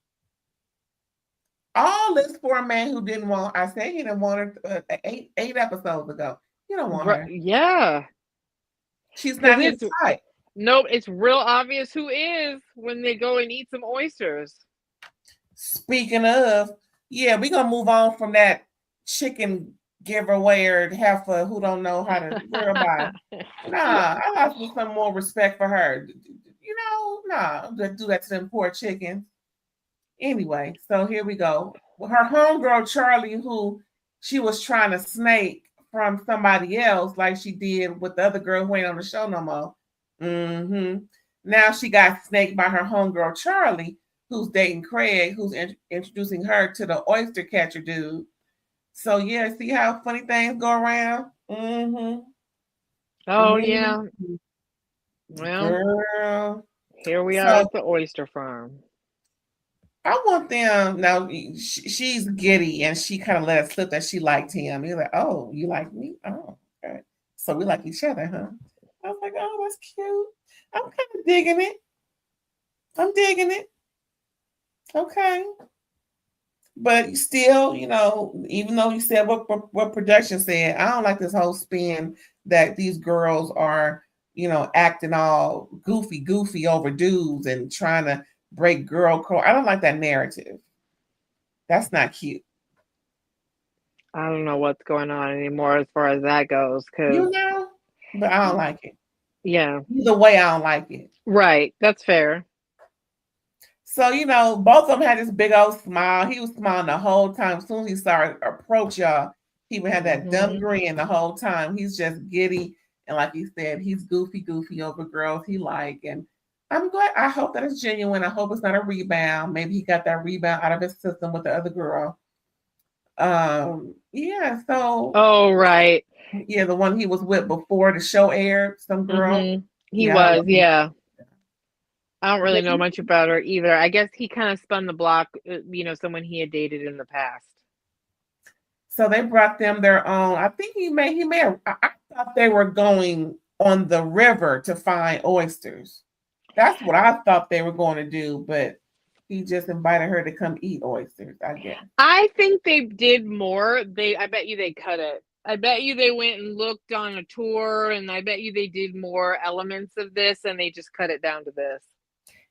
All this for a man who didn't want, I said he didn't want her 8 episodes ago. You don't want her. Yeah. She's not his type. Nope, it's real obvious who is when they go and eat some oysters. Speaking of, yeah, we're going to move on from that chicken giveaway or heifer who don't know how to girl by. Nah, I got some more respect for her. You know, nah, do that to them poor chickens. Anyway, so here we go. Her homegirl, Charlie, who she was trying to snake from somebody else, like she did with the other girl who ain't on the show no more. Now she got snaked by her homegirl, Charlie, who's dating Craig, who's introducing her to the oyster catcher dude. So, yeah, see how funny things go around? Yeah. Well, girl. Here we are at the oyster farm. I want them, now she's giddy and she kind of let it slip that she liked him. He's like, oh, you like me? Oh, okay. So we like each other, huh? I was like, oh, that's cute. I'm kind of digging it. I'm digging it. Okay. But still, you know, even though you said what production said, I don't like this whole spin that these girls are, you know, acting all goofy over dudes and trying to break girl code. I don't like that narrative. That's not cute. I don't know what's going on anymore as far as that goes. You know, but I don't like it. Yeah. Either way, I don't like it. Right. That's fair. So, you know, both of them had this big old smile. He was smiling the whole time. As soon as he saw her approach y'all, he would have that dumb grin the whole time. He's just giddy. And like he said, he's goofy over girls he like. And I'm glad. I hope that it's genuine. I hope it's not a rebound. Maybe he got that rebound out of his system with the other girl. Yeah. So. Oh, right. Yeah, the one he was with before the show aired. Some girl. He was. Yeah. I don't really know much about her either. I guess he kind of spun the block. You know, someone he had dated in the past. So they brought them their own. I think he may have. I thought they were going on the river to find oysters. That's what I thought they were going to do, but he just invited her to come eat oysters, I guess. I think they did more. I bet you they cut it. I bet you they went and looked on a tour, and I bet you they did more elements of this, and they just cut it down to this.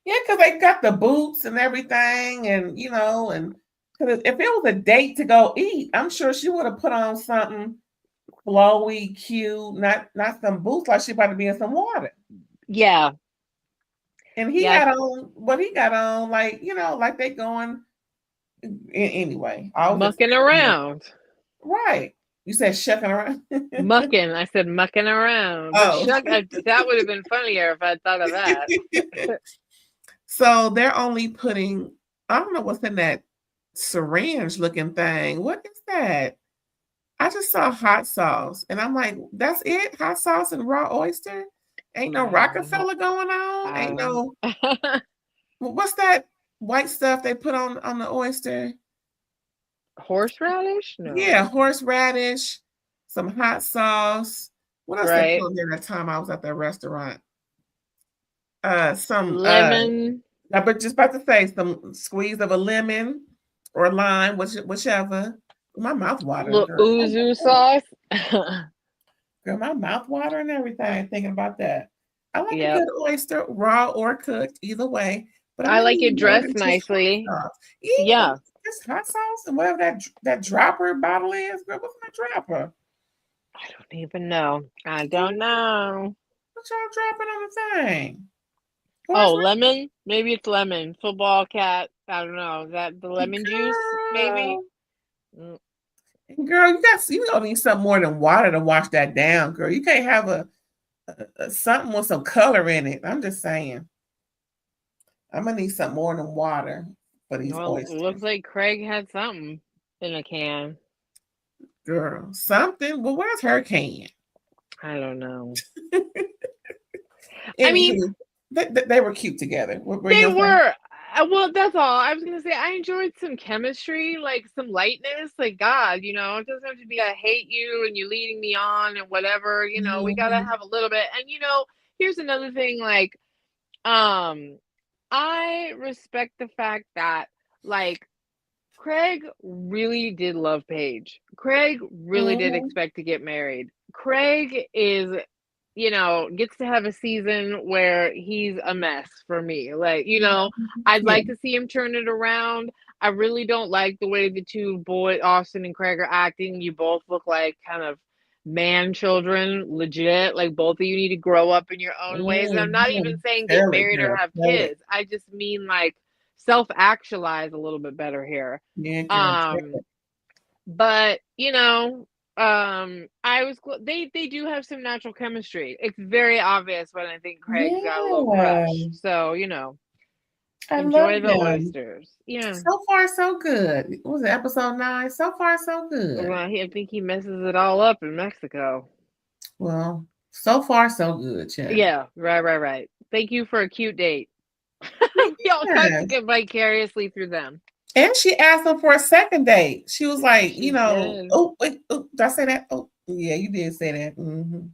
Yeah, because they got the boots and everything, and you know, and if it was a date to go eat, I'm sure she would have put on something flowy, cute, not some boots like she about to be in some water. Yeah. And he had on what he got on, like, you know, like they going anyway. Mucking around. Right. You said shucking around? Mucking. I said mucking around. Oh. That would have been funnier if I thought of that. So they're only putting, I don't know what's in that syringe looking thing. What is that? I just saw hot sauce. And I'm like, that's it? Hot sauce and raw oyster? Ain't no Rockefeller going on? Ain't no. What's that white stuff they put on the oyster? Horseradish? No. Yeah, horseradish, some hot sauce. What else they put in that time I was at that restaurant? Some lemon. I was just about to say some squeeze of a lemon or lime, whichever. My mouth watering. Uzu sauce. Girl, my mouth watering and everything thinking about that. I like a good oyster, raw or cooked, either way. But I like it dressed nicely. Yeah. Just hot sauce and whatever that dropper bottle is. Girl, what's in that dropper? I don't even know. I don't know. What y'all dropping on the thing? Where's Lemon? Maybe it's lemon. Football cat. I don't know. Is that the lemon juice? Maybe. girl? Girl, you don't need something more than water to wash that down, girl. You can't have a something with some color in it. I'm just saying. I'm gonna need something more than water for these Well, it oysters. looks like Craig had something in a can. Girl, something. Well, where's her can? I don't know. I mean, Anywho, they were cute together. What were they you gonna say? were. Well, that's all. I was gonna say I enjoyed some chemistry, like some lightness. Like God, it doesn't have to be I hate you and you're leading me on and whatever. We gotta Mhm. have a little bit. And here's another thing. Like, I respect the fact that like Craig really did love Paige. Craig really did Mhm. expect to get married. Craig gets to have a season where he's a mess for me. Like, I'd Yeah. like to see him turn it around. I really don't like the way the two boys, Austin and Craig, are acting. You both look like kind of man children, legit. Like, both of you need to grow up in your own ways. And I'm not even Mhm. saying get Tell it, married or girl. have Tell it. kids. I just mean like self-actualize a little bit better here. Yeah, girl. Tell Um, it. but I was they do have some natural chemistry. It's very obvious when I think Craig's got a little crush. Yeah. So, I love enjoy the them. oysters. Yeah. So far, so good. What was it, episode 9? So far, so good. Well, I think he messes it all up in Mexico. Well, so far, so good, child. Yeah, right. Thank you for a cute date. We all got to Yes. get vicariously through them. And she asked him for a second date. She was like, She did. oh, wait, oh, did I say that? Oh, yeah, you did say that. Hmm.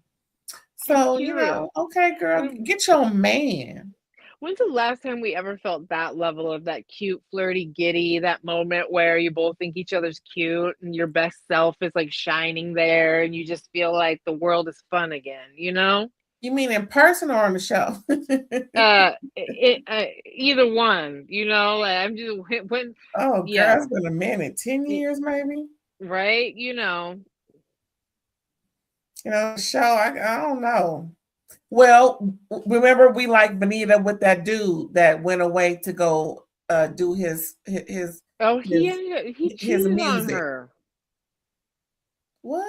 It's So, cute. okay, girl, get your man. When's the last time we ever felt that level of that cute, flirty, giddy, that moment where you both think each other's cute and your best self is like shining there and you just feel like the world is fun again, You mean in person or on the show? Either one, like I'm just when, Oh, girl, yeah, it's been a minute. 10 years, maybe? right, Show, I don't know. Well, remember we like Benita with that dude that went away to go do oh, his he his cheated on music. her. What?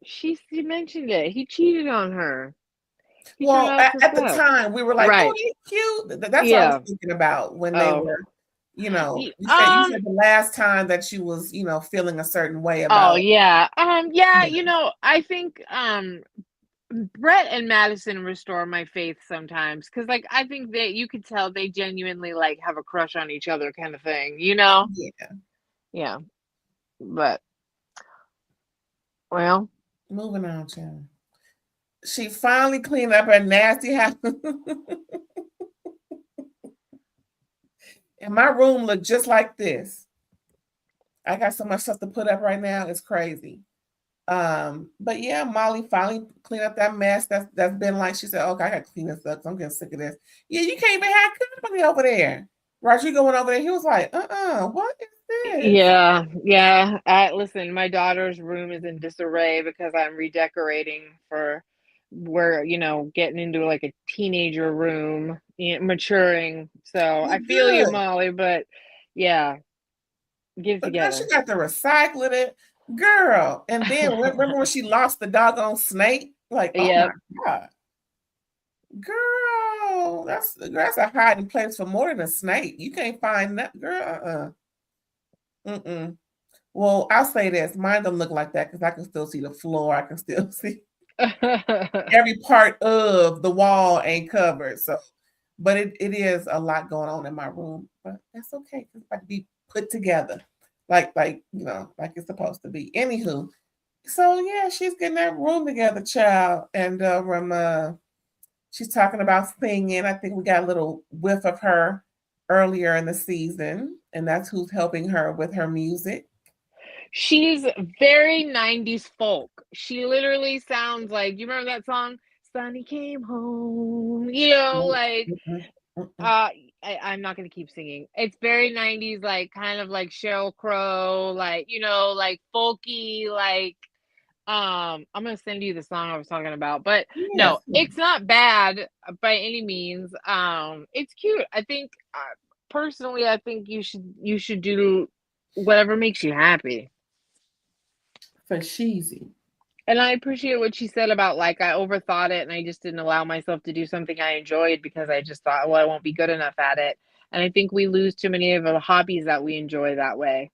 She mentioned it. He cheated on her. He turned Well, out to at the suck. time we were like, "Oh, Right. he's cute." That's what I was Yeah. thinking about when they Oh. were, you said the last time that she was, feeling a certain way Oh about. yeah. Yeah, Yeah. I think Brett and Madison restore my faith sometimes because like I think that you could tell they genuinely like have a crush on each other kind of thing, Yeah. Yeah. But well, Moving on, child. She finally cleaned up her nasty house. And my room looked just like this. I got so much stuff to put up right now. It's crazy. But yeah, Molly finally cleaned up that mess that's been like she said, okay, I gotta clean this up. I'm getting sick of this. Yeah, you can't even have company over there. Rodrigo went over there. He was like, what is this? yeah. Listen, my daughter's room is in disarray because I'm redecorating for we're getting into like a teenager room, maturing. So I You feel you, good. Molly, but yeah, get it But girl, she together. got to recycle it. Girl. And then remember when she lost the doggone snake? Like, oh my Yep. God. Girl, that's a hiding place for more than a snake. You can't find that, girl. Mm-mm. Well, I'll say this: mine don't look like that because I can still see the floor. I can still see every part of the wall ain't covered. So, but it is a lot going on in my room. But that's okay. It's about to be put together, like like it's supposed to be. Anywho, so yeah, she's getting that room together, child, and she's talking about singing. I think we got a little whiff of her earlier in the season, and that's who's helping her with her music. She's very 90s folk. She literally sounds like, you remember that song? Sonny came home. Like Mm-mm, mm-mm. I'm not gonna keep singing. It's very 90s, like kind of like Sheryl Crow, like like folky, like I'm gonna send you the song I was talking about, but Yes. no, it's not bad by any means. It's cute. I think personally, I think you should do whatever makes you happy. For cheesy. And I appreciate what she said about like I overthought it and I just didn't allow myself to do something I enjoyed because I just thought, well, I won't be good enough at it. And I think we lose too many of the hobbies that we enjoy that way.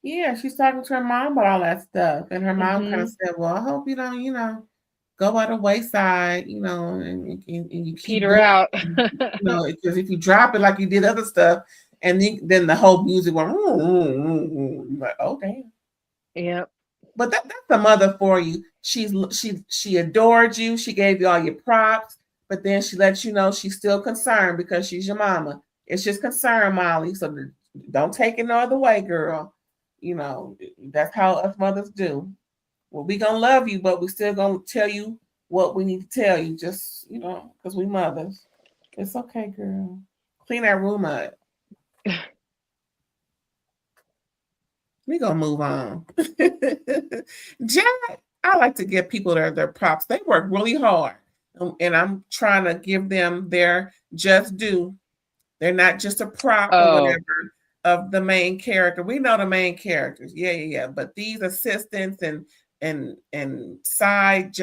Yeah, she's talking to her mom about all that stuff. And her mom kind of Mm-hmm. said, well, I hope you don't, go by the wayside, and you keep Peter doing out. it, because if you drop it like you did other stuff, and then the whole music went, like, oh, damn. Yep. But that's the mother for you. She adored you. She gave you all your props, but then she lets you know she's still concerned because she's your mama. It's just concern, Molly. So don't take it no other way, girl. That's how us mothers do. Well, we gonna love you, but we still gonna tell you what we need to tell you. Just because we mothers. It's okay, girl. Clean that room up. We gonna move on. Jack, I like to give people their props. They work really hard, and I'm trying to give them their just due. They're not just a prop or Oh, whatever of the main character. We know the main characters, yeah. But these assistants and side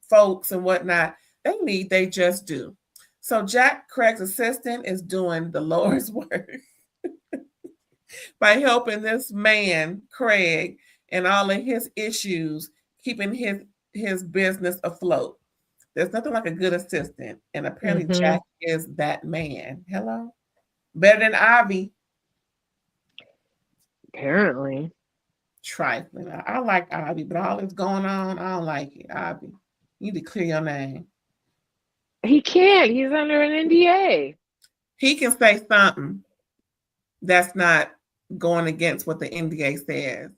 folks and whatnot, they just do. So Jack Craig's assistant is doing the Lord's work by helping this man, Craig, and all of his issues, keeping his business afloat. There's nothing like a good assistant, and apparently mm-hmm. Jack is that man. Hello, better than Ivy. Apparently. Trifling. I like Ivy, but all that's going on, I don't like it. Ivy, you need to clear your name. He can't. He's under an NDA. He can say something that's not going against what the NDA says.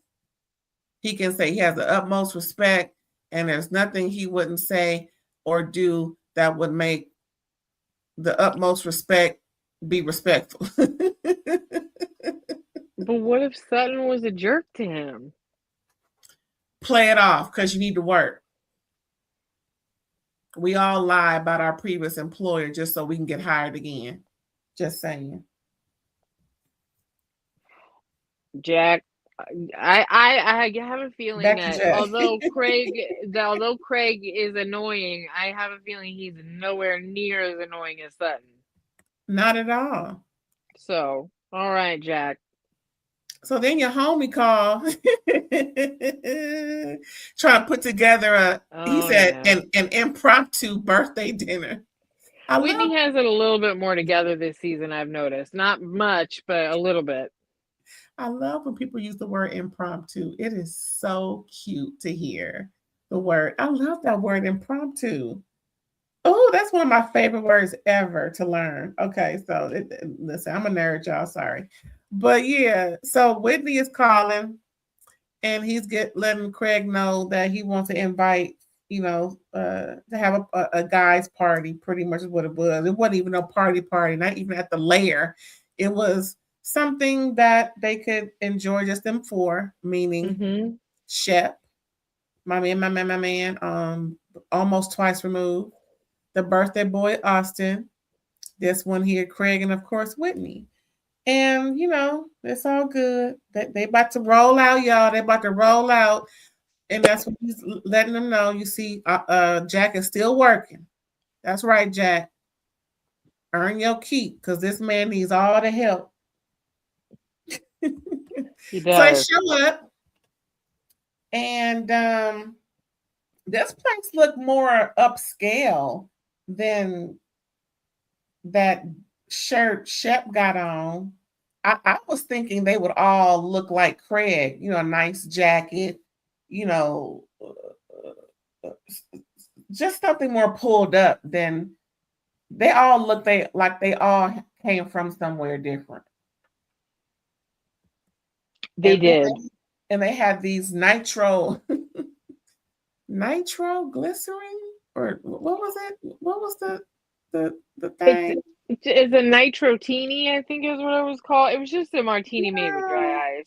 He can say he has the utmost respect, and there's nothing he wouldn't say or do that would make the utmost respect be respectful. But what if Sutton was a jerk to him? Play it off because you need to work. We all lie about our previous employer just so we can get hired again. Just saying. Jack, I have a feeling Back to that Jack. although Craig is annoying, I have a feeling he's nowhere near as annoying as Sutton. Not at all. So, all right, Jack. So then your homie called, trying to put together he said, an impromptu birthday dinner. Whitney has it a little bit more together this season, I've noticed. Not much, but a little bit. I love when people use the word impromptu. It is so cute to hear the word. I love that word impromptu. Oh, that's one of my favorite words ever to learn. Okay, so listen, I'm a nerd, y'all. Sorry. But yeah, so Whitney is calling and he's letting Craig know that he wants to invite, to have a guy's party, pretty much is what it was. It wasn't even a party, not even at the lair. It was something that they could enjoy just them four, meaning Shep, my man, almost twice removed, the birthday boy, Austen, this one here, Craig, and of course, Whitney. And, it's all good. They about to roll out, y'all. They about to roll out. And that's what he's letting them know. You see, Jack is still working. That's right, Jack. Earn your keep because this man needs all the help. He does. So they show up. And this place looked more upscale than that shirt Shep got on. I was thinking they would all look like Craig, a nice jacket, just something more pulled up than they all look like they all came from somewhere different. They did. And they had these nitro glycerin, or what was it? What was the thing? It's a nitro teeny, I think is what it was called. It was just a martini made with dry ice.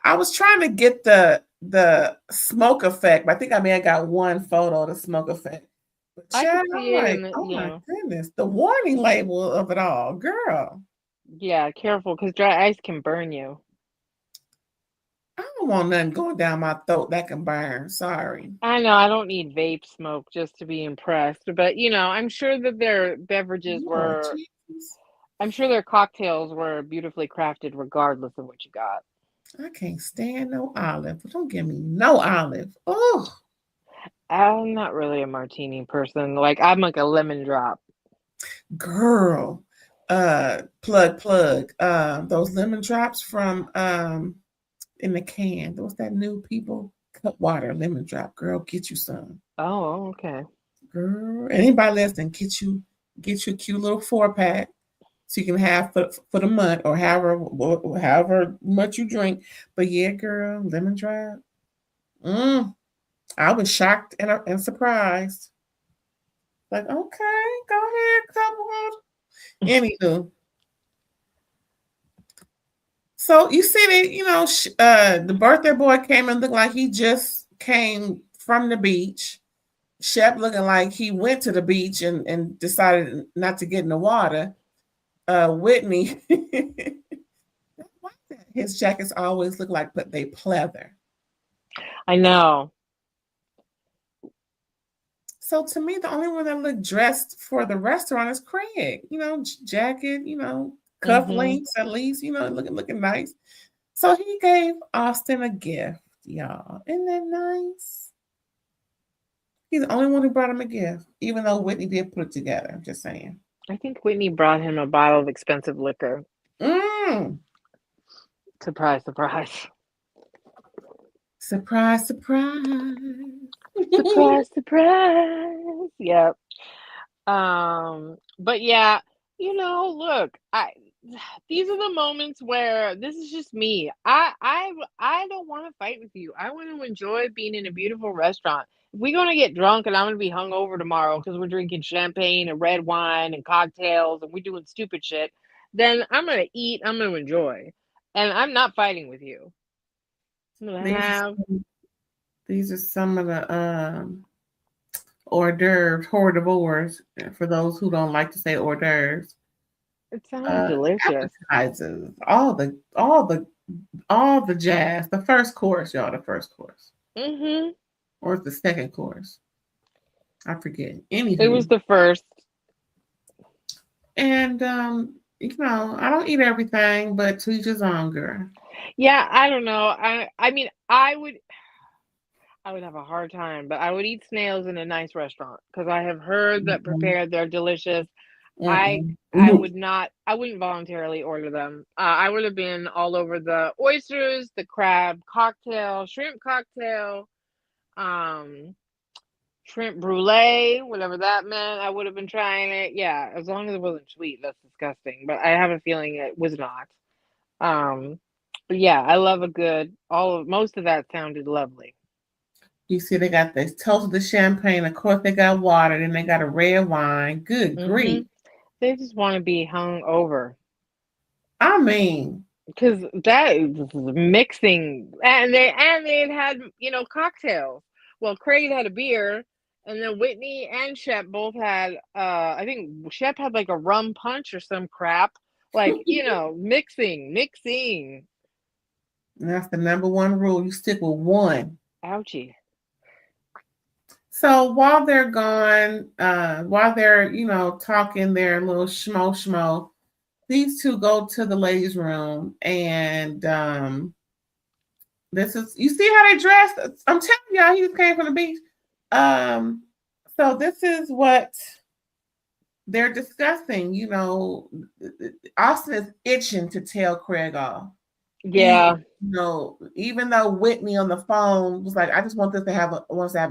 I was trying to get the the smoke effect. I think I may have got one photo of the smoke effect. But I could child, I'm see it like, in the, oh my goodness, the warning label of it all, girl. yeah, careful because dry ice can burn you. I don't want nothing going down my throat that can burn. Sorry. I know I don't need vape smoke just to be impressed, but I'm sure that their beverages Lord were, Jesus. I'm sure their cocktails were beautifully crafted regardless of what you got. I can't stand no olive. Don't give me no olive. Oh, I'm not really a martini person. Like I'm like a lemon drop. girl. Plug. Those lemon drops from in the can. What's that new people? Cut water, lemon drop. Girl, get you some. Oh, okay. Girl, anybody listening, get you a cute little 4-pack so you can have for the month or however much you drink. But yeah, girl, lemon drop. I was shocked and surprised. Like, okay, go ahead, couple. Anywho, so you see that the birthday boy came and looked like he just came from the beach. Shep looking like he went to the beach and decided not to get in the water. Whitney, his jackets always look like, but they pleather. I know. So to me, the only one that looked dressed for the restaurant is Craig. Jacket, cufflinks at least, looking nice. So he gave Austen a gift, y'all. Isn't that nice? He's the only one who brought him a gift, even though Whitney did put it together. I'm just saying. I think Whitney brought him a bottle of expensive liquor. Surprise, surprise. Surprise, surprise. Surprise, surprise. Yep. But yeah, look, these are the moments where this is just me. I don't want to fight with you. I want to enjoy being in a beautiful restaurant. If we're gonna get drunk and I'm gonna be hungover tomorrow because we're drinking champagne and red wine and cocktails and we're doing stupid shit, then I'm gonna eat, I'm gonna enjoy. And I'm not fighting with you. I'm gonna have These are some of the hors d'oeuvres, for those who don't like to say hors d'oeuvres. it sounds delicious. Appetizers, all the jazz. The first course, y'all. The first course. Or the second course. I forget. Anywho, it was the first. And I don't eat everything, but to each his own, girl. Yeah, I don't know. I mean, I would have a hard time, but I would eat snails in a nice restaurant because I have heard that prepared they're delicious. I wouldn't voluntarily order them. I would have been all over the oysters, the crab cocktail, shrimp cocktail, shrimp brulee, whatever that meant. I would have been trying it. Yeah, as long as it wasn't sweet. That's disgusting, but I have a feeling it was not. But yeah, I love most of that sounded lovely. You see, they got this toast of the champagne. Of course, they got water. Then they got a red wine. Good grief. They just want to be hung over. I mean, because that is mixing, and they had cocktails. Well, Craig had a beer, and then Whitney and Shep both had. I think Shep had like a rum punch or some crap. Like mixing. And that's the number one rule. You stick with one. Ouchie. So while they're gone, while they're, talking their little schmo, these two go to the ladies' room and this is, you see how they dressed? I'm telling y'all, he just came from the beach. So this is what they're discussing. Austen is itching to tell Craig off. Yeah. Even though Whitney on the phone was like, I just want to have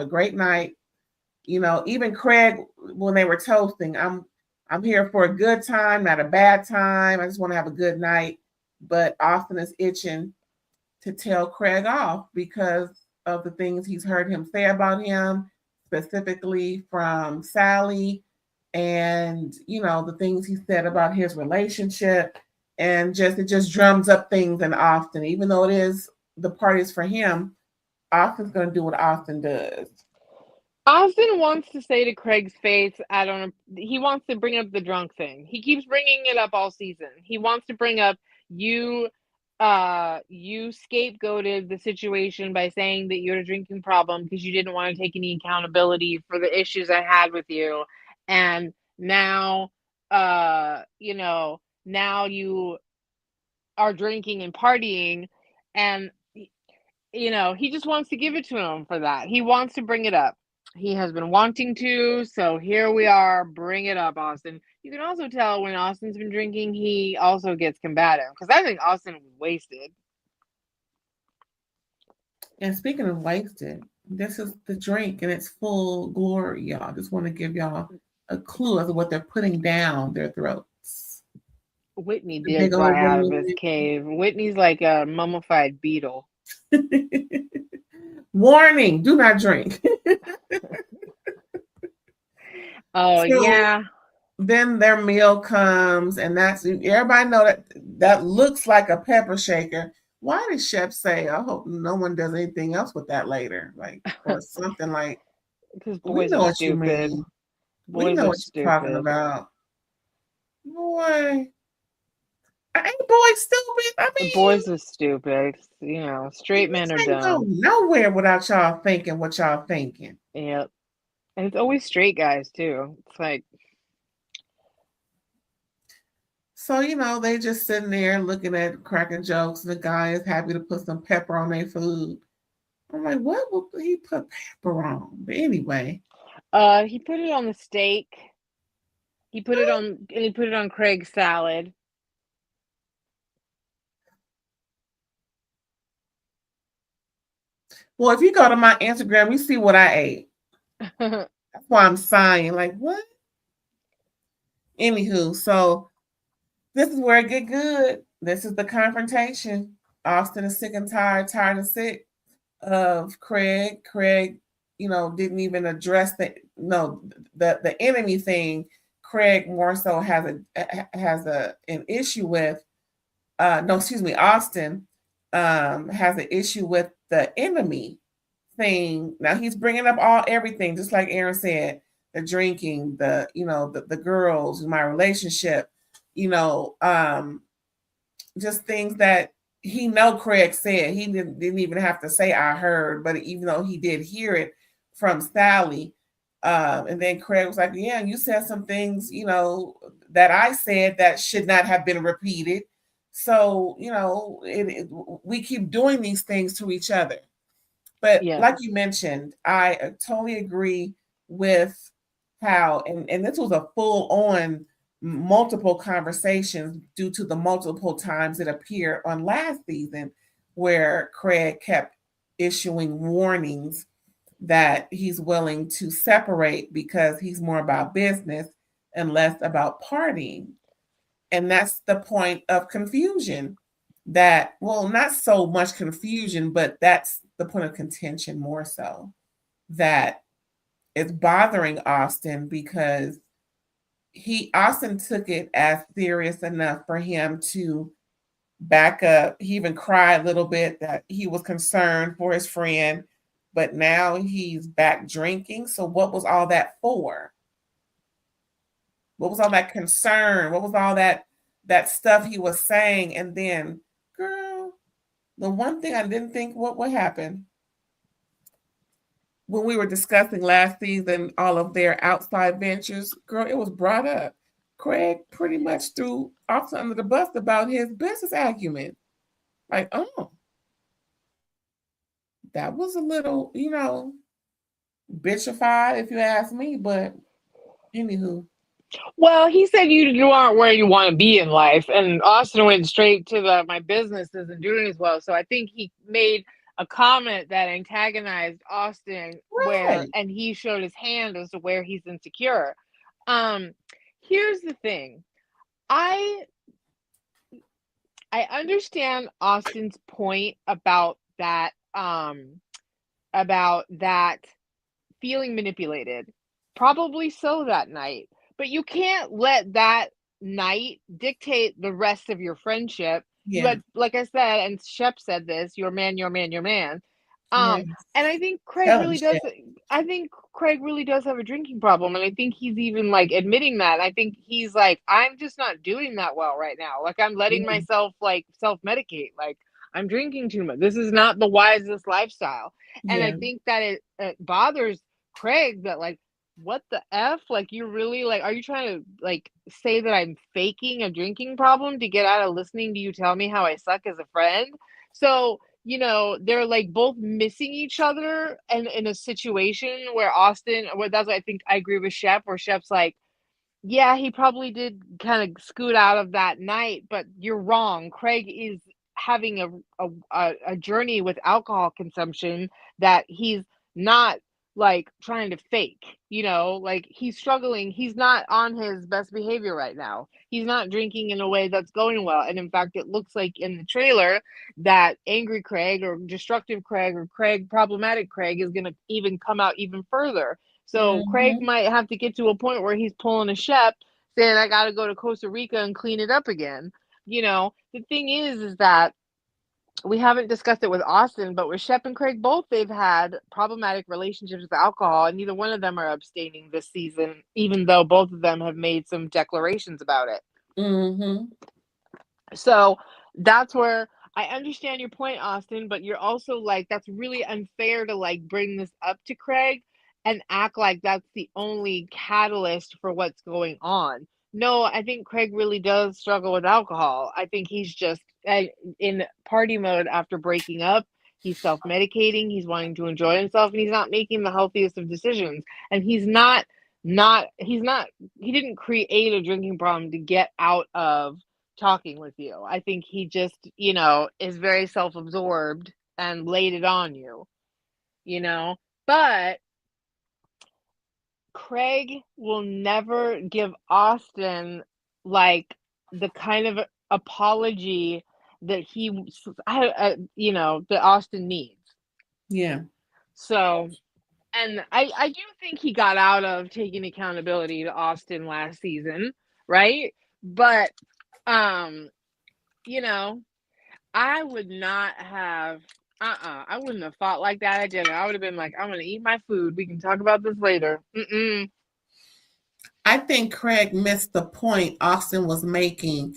a great night. Even Craig, when they were toasting, I'm here for a good time, not a bad time. I just want to have a good night. But Austen is itching to tell Craig off because of the things he's heard him say about him, specifically from Sally, and the things he said about his relationship. And it just drums up things in Austen, even though it is the parties for him. Austin's going to do what Austen does. Austen wants to say to Craig's face, I don't know, he wants to bring up the drunk thing. He keeps bringing it up all season. He wants to bring up you scapegoated the situation by saying that you had a drinking problem because you didn't want to take any accountability for the issues I had with you. And now now you are drinking and partying, and he just wants to give it to him for that. He wants to bring it up. He has been wanting to, so here we are. Bring it up, Austen. You can also tell when Austen's been drinking, he also gets combative, because I think Austen was wasted. And speaking of wasted, this is the drink in its full glory, y'all. Just want to give y'all a clue as to what they're putting down their throats. Whitney did fly out of his cave. Whitney's like a mummified beetle. Warning, do not drink. Oh, so, yeah. Then their meal comes, and that's everybody know that looks like a pepper shaker. Why did Chef say, I hope no one does anything else with that later? Like, or something like, because boys are stupid. We know what you're talking about. Boy. Ain't boys stupid? I mean, boys are stupid. Straight men are dumb. Go nowhere without y'all thinking what y'all thinking. Yep. And it's always straight guys too. It's like, so they just sitting there looking at cracking jokes, and the guy is happy to put some pepper on their food. I'm like, what will he put pepper on? But anyway, he put it on the steak. He put it on, and he put it on Craig's salad. Well, if you go to my Instagram, you see what I ate. That's why I'm sighing. Like, what? Anywho, so this is where it get good. This is the confrontation. Austen is sick and tired and sick of Craig. Craig, didn't even address the enemy thing. Craig more so has an issue with. Austen has an issue with the enemy thing. Now he's bringing up everything, just like Aaron said, the drinking, the girls, my relationship, just things that Craig said. He didn't even have to say I heard, but even though he did hear it from Sally, and then Craig was like, yeah, you said some things, that I said that should not have been repeated. So, we keep doing these things to each other. But like you mentioned, I totally agree with how, and this was a full-on multiple conversations due to the multiple times it appeared on last season where Craig kept issuing warnings that he's willing to separate because he's more about business and less about partying. And that's the point of confusion not so much confusion, but that's the point of contention more so, that it's bothering Austen because Austen took it as serious enough for him to back up. He even cried a little bit that he was concerned for his friend, but now he's back drinking. So what was all that for? What was all that concern? What was all that stuff he was saying? And then, girl, the one thing I didn't think what would happen when we were discussing last season, all of their outside ventures, girl, it was brought up. Craig pretty much threw Austen under the bus about his business acumen. Like, oh, that was a little, bitchified, if you ask me, but anywho. Well, he said you aren't where you want to be in life, and Austen went straight to my business isn't doing as well. So I think he made a comment that antagonized Austen, and he showed his hand as to where he's insecure. Here's the thing. I understand Austen's point about that feeling manipulated. Probably so that night. But you can't let that night dictate the rest of your friendship. Yeah. You had, like I said, and Shep said this, your man, your man, your man. Yes. And I think Craig Tell him, really does. Shep. I think Craig really does have a drinking problem, and I think he's even like admitting that. I think he's like, I'm just not doing that well right now. Like I'm letting Mhm. myself like self-medicate. Like I'm drinking too much. This is not the wisest lifestyle. And I Yeah. think that it bothers Craig that like, what the F? Like you're really like, are you trying to like say that I'm faking a drinking problem to get out of listening to you tell me how I suck as a friend? So they're like both missing each other and in a situation where that's why I think I agree with Shep, where Shep's like, yeah, he probably did kind of scoot out of that night, but you're wrong. Craig is having a journey with alcohol consumption that he's not like trying to fake, like he's struggling. He's not on his best behavior right now. He's not drinking in a way that's going well. And in fact, it looks like in the trailer that angry Craig or destructive Craig or problematic Craig is going to even come out even further. So Craig Mhm. might have to get to a point where he's pulling a Shep saying, I got to go to Costa Rica and clean it up again. The thing is that we haven't discussed it with Austen, but with Shep and Craig both, they've had problematic relationships with alcohol, and neither one of them are abstaining this season, even though both of them have made some declarations about it. Mhm. So that's where I understand your point, Austen, but you're also like, that's really unfair to like bring this up to Craig and act like that's the only catalyst for what's going on. No, I think Craig really does struggle with alcohol. I think he's just in party mode after breaking up. He's self medicating, he's wanting to enjoy himself, and he's not making the healthiest of decisions. And he didn't create a drinking problem to get out of talking with you. I think he just, is very self-absorbed and laid it on you, you know. But Craig will never give Austen like the kind of apology that that Austen needs. Yeah. So, and I do think he got out of taking accountability to Austen last season, right? But you know, I would not have I wouldn't have fought like that at dinner. I would have been like, I'm gonna eat my food. We can talk about this later. I think Craig missed the point Austin was making,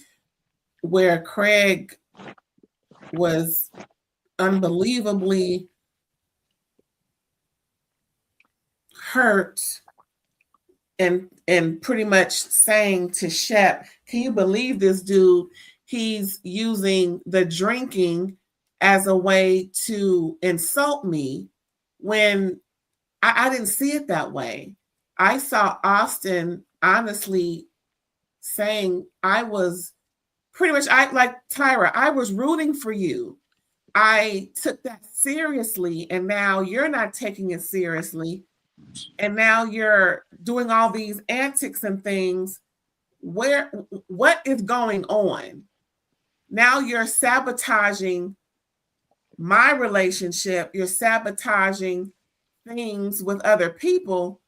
where Craig was unbelievably hurt and pretty much saying to Shep, can you believe this dude? He's using the drinking as a way to insult me, when I didn't see it that way. I saw Austin honestly saying, I was pretty much, I like Tyra, I was rooting for you. I took that seriously, and now you're not taking it seriously. And now you're doing all these antics and things. What is going on? Now you're sabotaging my relationship. You're sabotaging things with other people.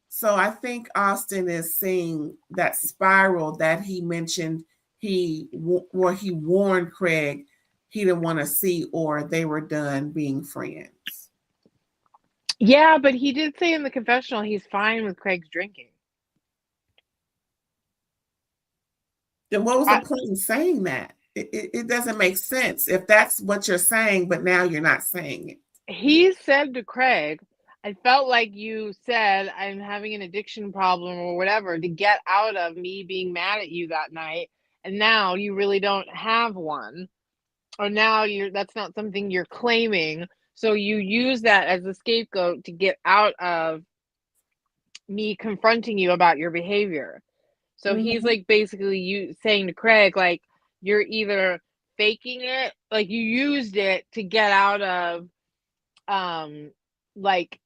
So I think Austin is seeing that spiral that he mentioned, where he warned Craig he didn't want to see, or they were done being friends. Yeah, but he did say in the confessional he's fine with Craig's drinking. Then what was the I, point in saying that? It doesn't make sense if that's what you're saying, but now you're not saying it. he said to Craig, I felt like you said I'm having an addiction problem or whatever to get out of me being mad at you that night, and now you really don't have one. Or now that's not something you're claiming, so you use that as a scapegoat to get out of me confronting you about your behavior. So he's Mm-hmm. like basically you saying to Craig, like, you're either faking it, like you used it to get out of like,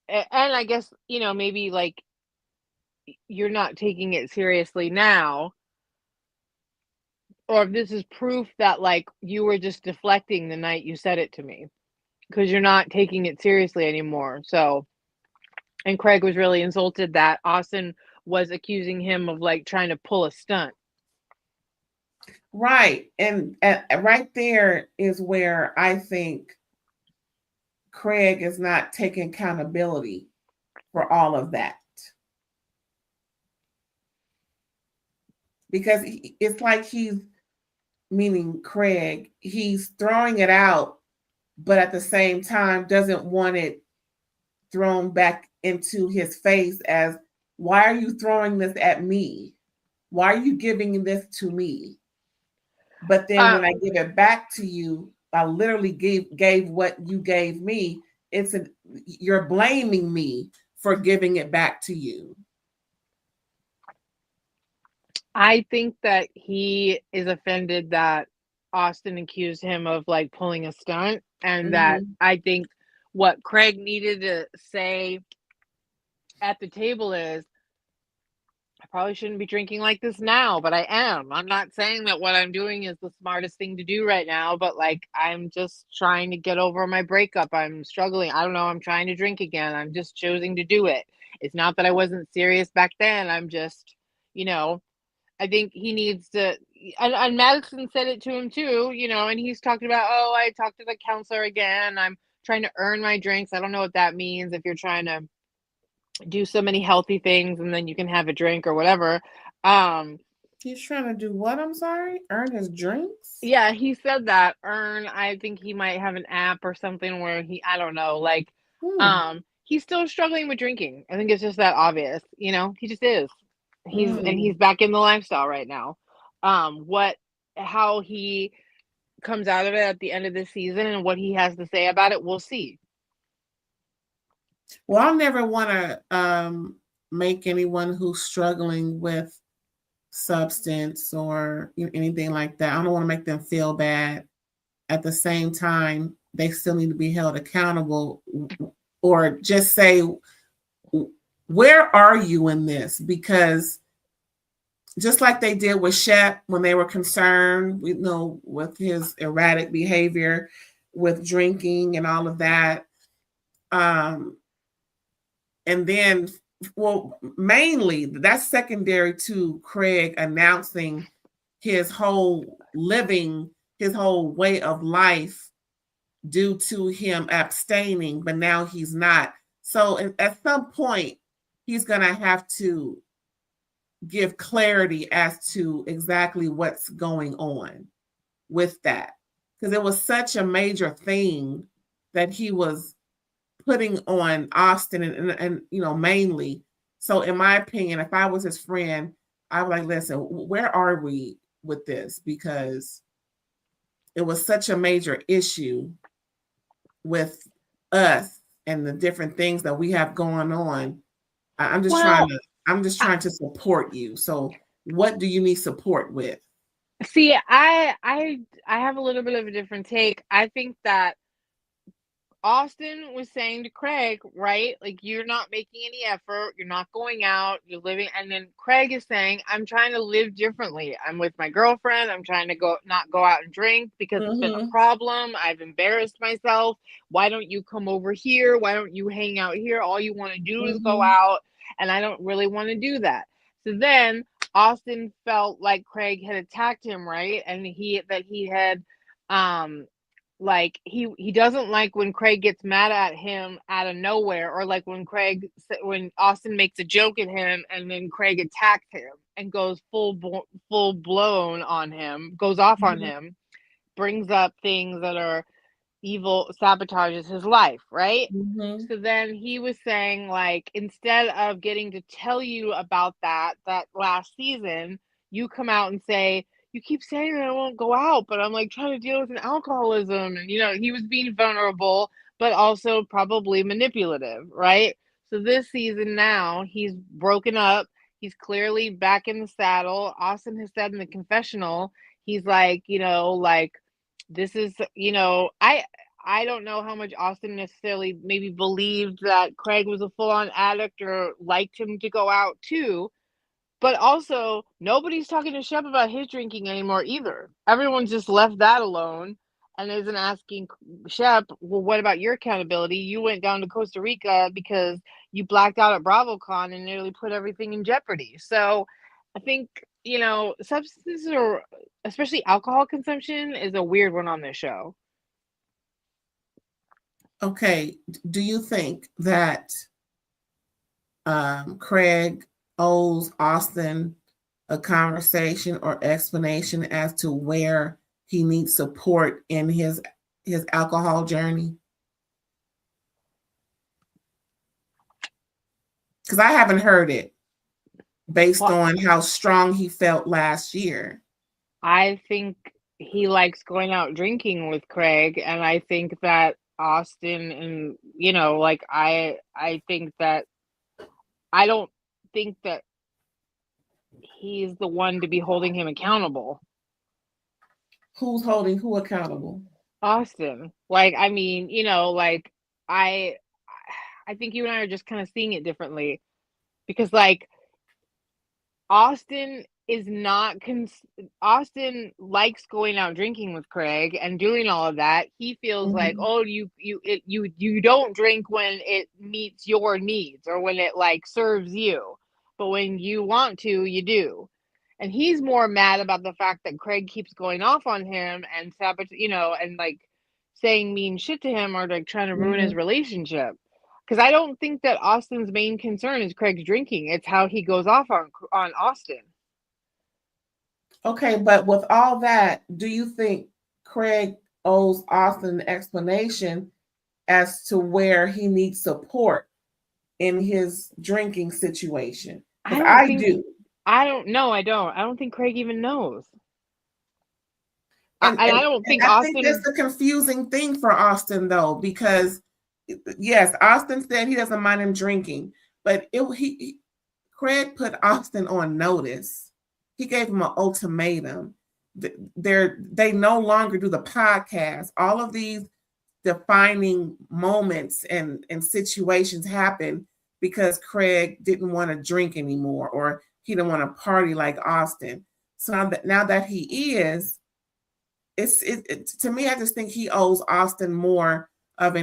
and I guess maybe like you're not taking it seriously now, or if this is proof that like you were just deflecting the night you said it to me, because you're not taking it seriously anymore. So, and Craig was really insulted that Austen was accusing him of like trying to pull a stunt. Right. And right there is where I think Craig is not taking accountability for all of that. Because it's like meaning Craig, he's throwing it out, but at the same time doesn't want it thrown back into his face as, why are you throwing this at me? Why are you giving this to me? But then when I give it back to you, I literally gave what you gave me. You're blaming me for giving it back to you. I think that he is offended that Austen accused him of like pulling a stunt, and that I think what Craig needed to say at the table is, I probably shouldn't be drinking like this now, but I am. I'm not saying that what I'm doing is the smartest thing to do right now, but like I'm just trying to get over my breakup. I'm struggling. I don't know. I'm trying to drink again. I'm just choosing to do it. It's not that I wasn't serious back then. I'm just, I think he needs to, and Madison said it to him too, and he's talking about, oh, I talked to the counselor again. I'm trying to earn my drinks. I don't know what that means if you're trying to do so many healthy things and then you can have a drink or whatever. He's trying to do what? I'm sorry? Earn his drinks? Yeah, he said that. I think he might have an app or something where I don't know, like, he's still struggling with drinking. I think it's just that obvious, he just is. He's back in the lifestyle right now. How he comes out of it at the end of the season and what he has to say about it, we'll see. Well, I'll never want to make anyone who's struggling with substance or anything like that. I don't want to make them feel bad. At the same time, they still need to be held accountable, or just say, where are you in this? Because just like they did with Shep when they were concerned, with his erratic behavior, with drinking and all of that. And then, mainly that's secondary to Craig announcing his whole way of life due to him abstaining, but now he's not. So at some point, he's going to have to give clarity as to exactly what's going on with that. Because it was such a major thing that he was putting on Austen and mainly. So in my opinion, if I was his friend, I would like, listen, where are we with this? Because it was such a major issue with us and the different things that we have going on. I'm just trying to support you. So what do you need support with? See, I have a little bit of a different take. I think that Austen was saying to Craig, right? Like, you're not making any effort. You're not going out. You're living. And then Craig is saying, I'm trying to live differently. I'm with my girlfriend. I'm trying to not go out and drink because it's been a problem. I've embarrassed myself. Why don't you come over here? Why don't you hang out here? All you want to do is go out. And I don't really want to do that. So then Austen felt like Craig had attacked him, right? And he had, like he doesn't like when Craig gets mad at him out of nowhere, or like when when Austen makes a joke at him and then Craig attacks him and goes full blown on him, goes off on him, brings up things that are evil, sabotages his life, right? So then he was saying, like, instead of getting to tell you about that last season, you come out and say, you keep saying that I won't go out, but I'm like trying to deal with an alcoholism. And, he was being vulnerable, but also probably manipulative, right? So this season now, he's broken up. He's clearly back in the saddle. Austen has said in the confessional, he's like, this is, I don't know how much Austen necessarily maybe believed that Craig was a full-on addict or liked him to go out too. But also, nobody's talking to Shep about his drinking anymore either. Everyone's just left that alone and isn't asking Shep, well, what about your accountability? You went down to Costa Rica because you blacked out at BravoCon and nearly put everything in jeopardy. So I think, substances, or especially alcohol consumption, is a weird one on this show. Okay, do you think that Craig owes Austen a conversation or explanation as to where he needs support in his alcohol journey? Because I haven't heard it based Well, on how strong he felt last year. I think he likes going out drinking with Craig, and I think that Austen and like I think that I don't think that he's the one to be holding him accountable. Who's holding who accountable? Austen. Like, I mean, like I I think you and I are just kind of seeing it differently because like Austen is not Austen likes going out drinking with Craig and doing all of that. He feels like, oh, you don't drink when it meets your needs or when it like serves you, but when you want to, you do. And he's more mad about the fact that Craig keeps going off on him and and like saying mean shit to him or like trying to ruin his relationship. Because I don't think that Austen's main concern is Craig's drinking. It's how he goes off on Austen. Okay, but with all that, do you think Craig owes Austen an explanation as to where he needs support in his drinking situation? Because I do. I don't know. I don't think Craig even knows. And I don't think I Austen. think that's the confusing thing for Austen, though, because yes, Austen said he doesn't mind him drinking, but Craig put Austen on notice. He gave him an ultimatum. They no longer do the podcast. All of these defining moments and situations happen because Craig didn't want to drink anymore, or he didn't want to party like Austen. So now that he is, to me, I just think he owes Austen more of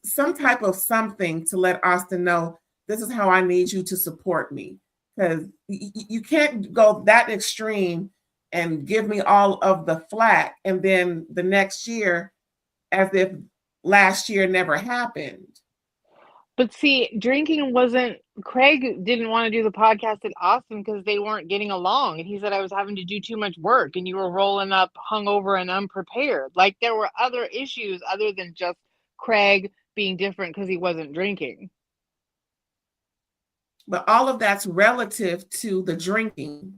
some type of something to let Austen know this is how I need you to support me, because you can't go that extreme and give me all of the flack and then the next year as if last year never happened. But see, drinking wasn't. Craig didn't want to do the podcast at Austen because they weren't getting along, and he said I was having to do too much work, and you were rolling up hungover and unprepared. Like there were other issues other than just Craig being different because he wasn't drinking. But all of that's relative to the drinking.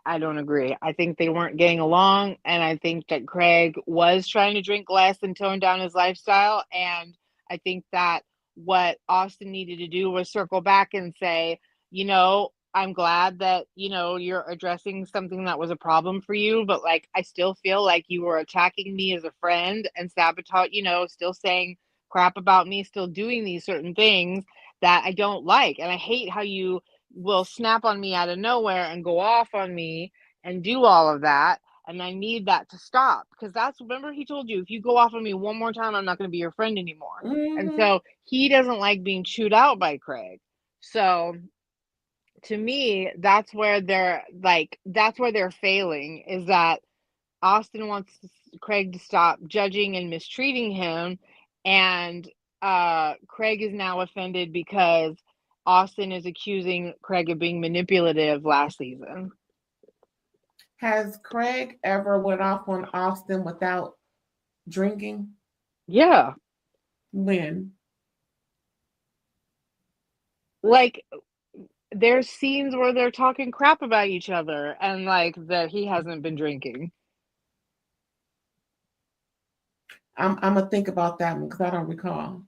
I don't agree. I think they weren't getting along, and I think that Craig was trying to drink less and tone down his lifestyle. And I think that what Austen needed to do was circle back and say, I'm glad that, you're addressing something that was a problem for you, but like, I still feel like you were attacking me as a friend and sabotage, still saying crap about me, still doing these certain things that I don't like. And I hate how you will snap on me out of nowhere and go off on me and do all of that. And I need that to stop because remember he told you, if you go off on me one more time, I'm not going to be your friend anymore. And so he doesn't like being chewed out by Craig. So to me, that's where they're failing, is that Austen wants Craig to stop judging and mistreating him. And Craig is now offended because Austen is accusing Craig of being manipulative last season. Has Craig ever went off on Austen without drinking? Yeah. When? Like, there's scenes where they're talking crap about each other and like that he hasn't been drinking. I'm gonna think about that one because I don't recall.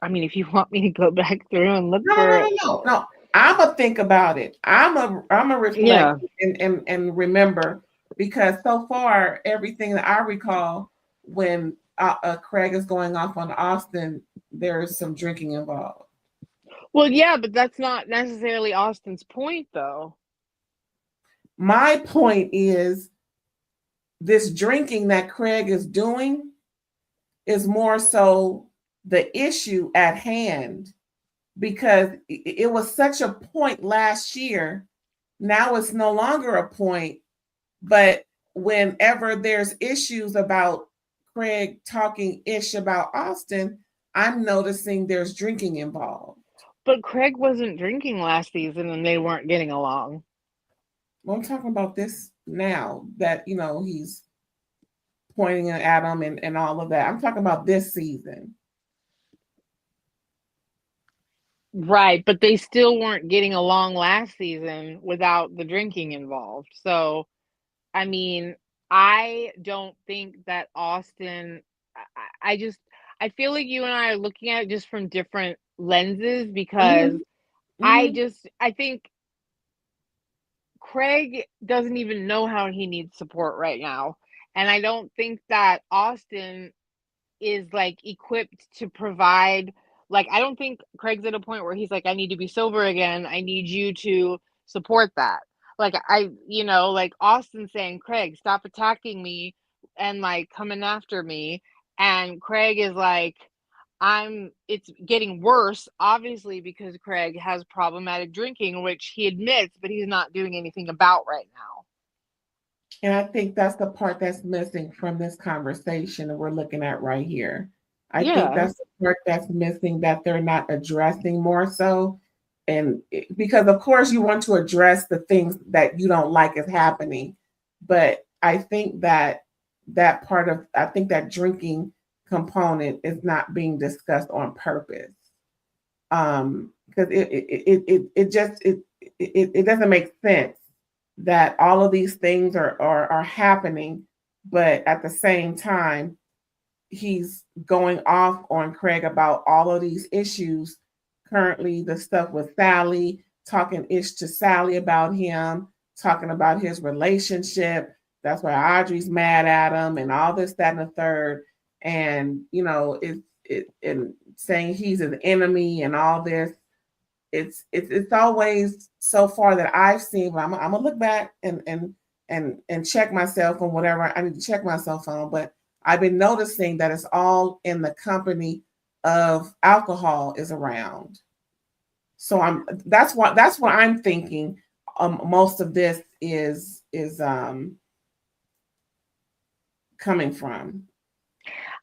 I mean, if you want me to go back through and look for it. No. I'm gonna think about it. I'm a reflect and remember, because so far everything that I recall when Craig is going off on Austen, there's some drinking involved. Well, yeah, but that's not necessarily Austen's point, though. My point is this drinking that Craig is doing is more so the issue at hand, because it was such a point last year. Now it's no longer a point, but whenever there's issues about Craig talking ish about Austen, I'm noticing there's drinking involved. But Craig wasn't drinking last season and they weren't getting along. Well, I'm talking about this now that, he's pointing at him and all of that. I'm talking about this season. Right, but they still weren't getting along last season without the drinking involved. So, I mean, I don't think that Austen, I feel like you and I are looking at it just from different lenses because I think Craig doesn't even know how he needs support right now. And I don't think that Austen is like equipped to provide, like, I don't think Craig's at a point where he's like, I need to be sober again. I need you to support that. Like, like Austen saying, Craig, stop attacking me and like coming after me. And Craig is like, it's getting worse, obviously, because Craig has problematic drinking, which he admits, but he's not doing anything about right now. And I think that's the part that's missing from this conversation that we're looking at right here. I think that's the part that's missing that they're not addressing more so. And because, of course, you want to address the things that you don't like is happening. But I think that that drinking component is not being discussed on purpose. Because it doesn't make sense that all of these things are happening, but at the same time, he's going off on Craig about all of these issues. Currently, the stuff with Sally, talking ish to Sally about him, talking about his relationship. That's why Audrey's mad at him and all this, that, and the third. And, and saying he's an enemy and all this. It's always so far that I've seen, but I'm gonna look back and check myself on whatever I need to check myself on. But I've been noticing that it's all in the company of alcohol is around. So that's what I'm thinking. Most of this is coming from.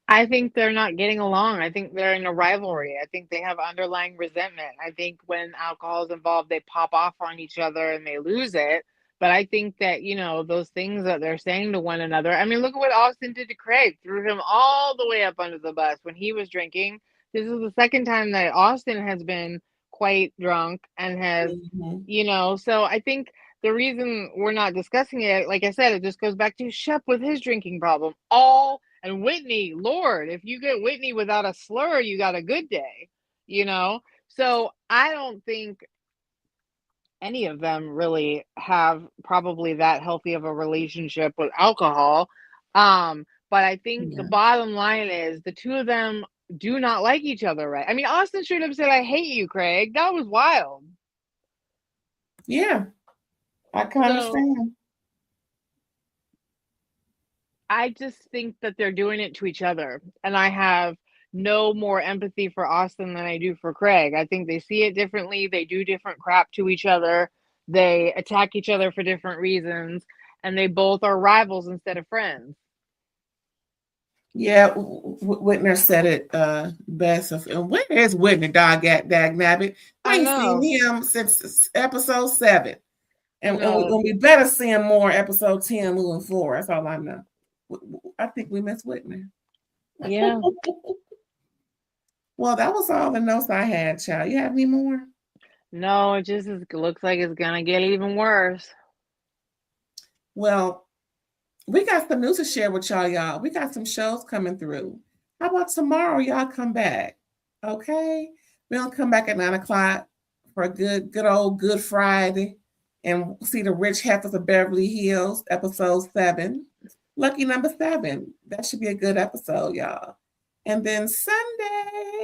I think they're not getting along. I think they're in a rivalry. I think they have underlying resentment. I think when alcohol is involved, they pop off on each other and they lose it. But I think that, those things that they're saying to one another. I mean, look at what Austen did to Craig, threw him all the way up under the bus when he was drinking. This is the second time that Austen has been quite drunk and has, so I think the reason we're not discussing it, like I said, it just goes back to Shep with his drinking problem. And Whitney, Lord, if you get Whitney without a slur, you got a good day, So I don't think any of them really have probably that healthy of a relationship with alcohol. But I think the bottom line is the two of them do not like each other, right? I mean, Austen straight up said, I hate you, Craig. That was wild. Yeah, I can understand. I just think that they're doing it to each other. And I have no more empathy for Austen than I do for Craig. I think they see it differently. They do different crap to each other. They attack each other for different reasons. And they both are rivals instead of friends. Yeah, Whitner said it best. And where is Whitner, dag nabbit? I ain't seen him since episode 7. And we better see him more episode 10 moving forward. That's all I know. I think we miss Whitner. Yeah. Well, that was all the notes I had, child. You have any more? No, it just looks like it's going to get even worse. Well, we got some news to share with y'all. We got some shows coming through. How about tomorrow y'all come back? Okay? We're going to come back at 9 o'clock for a good old Good Friday and see the Rich Heifers of Beverly Hills, episode 7. Lucky number 7. That should be a good episode, y'all. And then Sunday.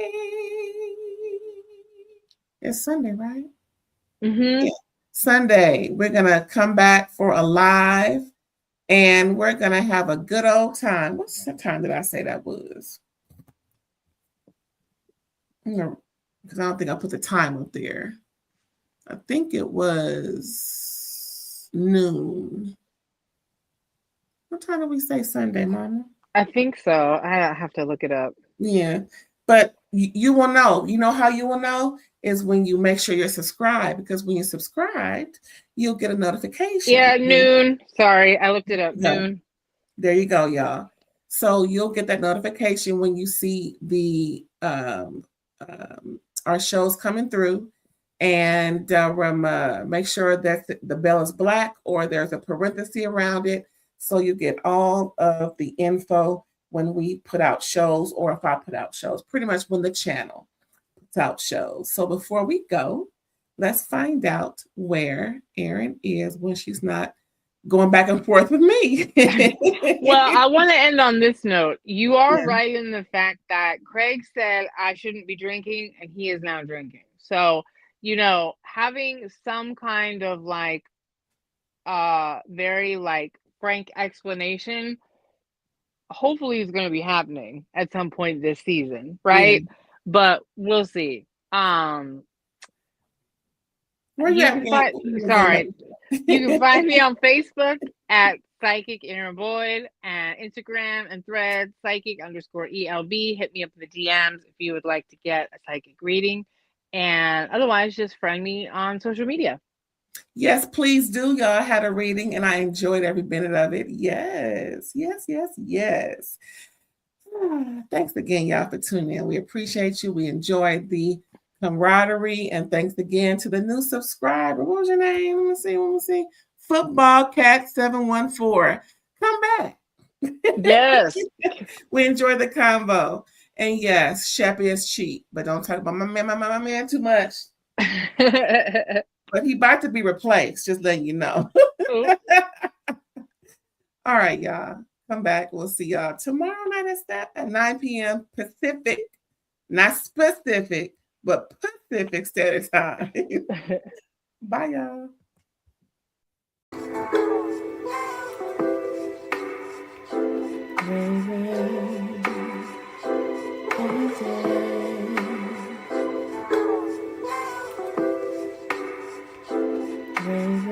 It's Sunday, right? Mm-hmm. Yeah. Sunday, we're going to come back for a live. And we're going to have a good old time. What time did I say that was? Because I don't think I put the time up there. I think it was noon. What time do we say Sunday, Mama? I think so. I have to look it up. Yeah, but you will know. You know how you will know is when you make sure you're subscribed, because when you're subscribed, you'll get a notification. Yeah, noon. Sorry, I looked it up. Yeah. Noon. There you go, y'all. So you'll get that notification when you see the our shows coming through, and make sure that the bell is black or there's a parenthesis around it, so you get all of the info when we put out shows, or if I put out shows, pretty much when the channel puts out shows. So before we go, let's find out where Erin is when she's not going back and forth with me. Well, I want to end on this note. You are Yeah. right in the fact that Craig said I shouldn't be drinking, and he is now drinking. So, having some kind of like very like frank explanation hopefully is going to be happening at some point this season, right? Yeah. But we'll see. Where you at? You can find me on Facebook at Psychic Inner Void, and Instagram and Threads Psychic_ELB. Hit me up in the DMs if you would like to get a psychic reading, and otherwise just friend me on social media. Yes, please do. Y'all had a reading and I enjoyed every minute of it. Yes, yes, yes, yes. Thanks again, y'all, for tuning in. We appreciate you. We enjoyed the camaraderie, and thanks again to the new subscriber. What was your name? Let me see. Football Cat 714. Come back. Yes. We enjoyed the convo. And yes, Sheppy is cheap, but don't talk about my man too much. But he about to be replaced, just letting you know. All right, y'all. Come back. We'll see y'all tomorrow night at 9 p.m. Pacific. Not specific, but Pacific Standard Time. Bye, y'all. Ray,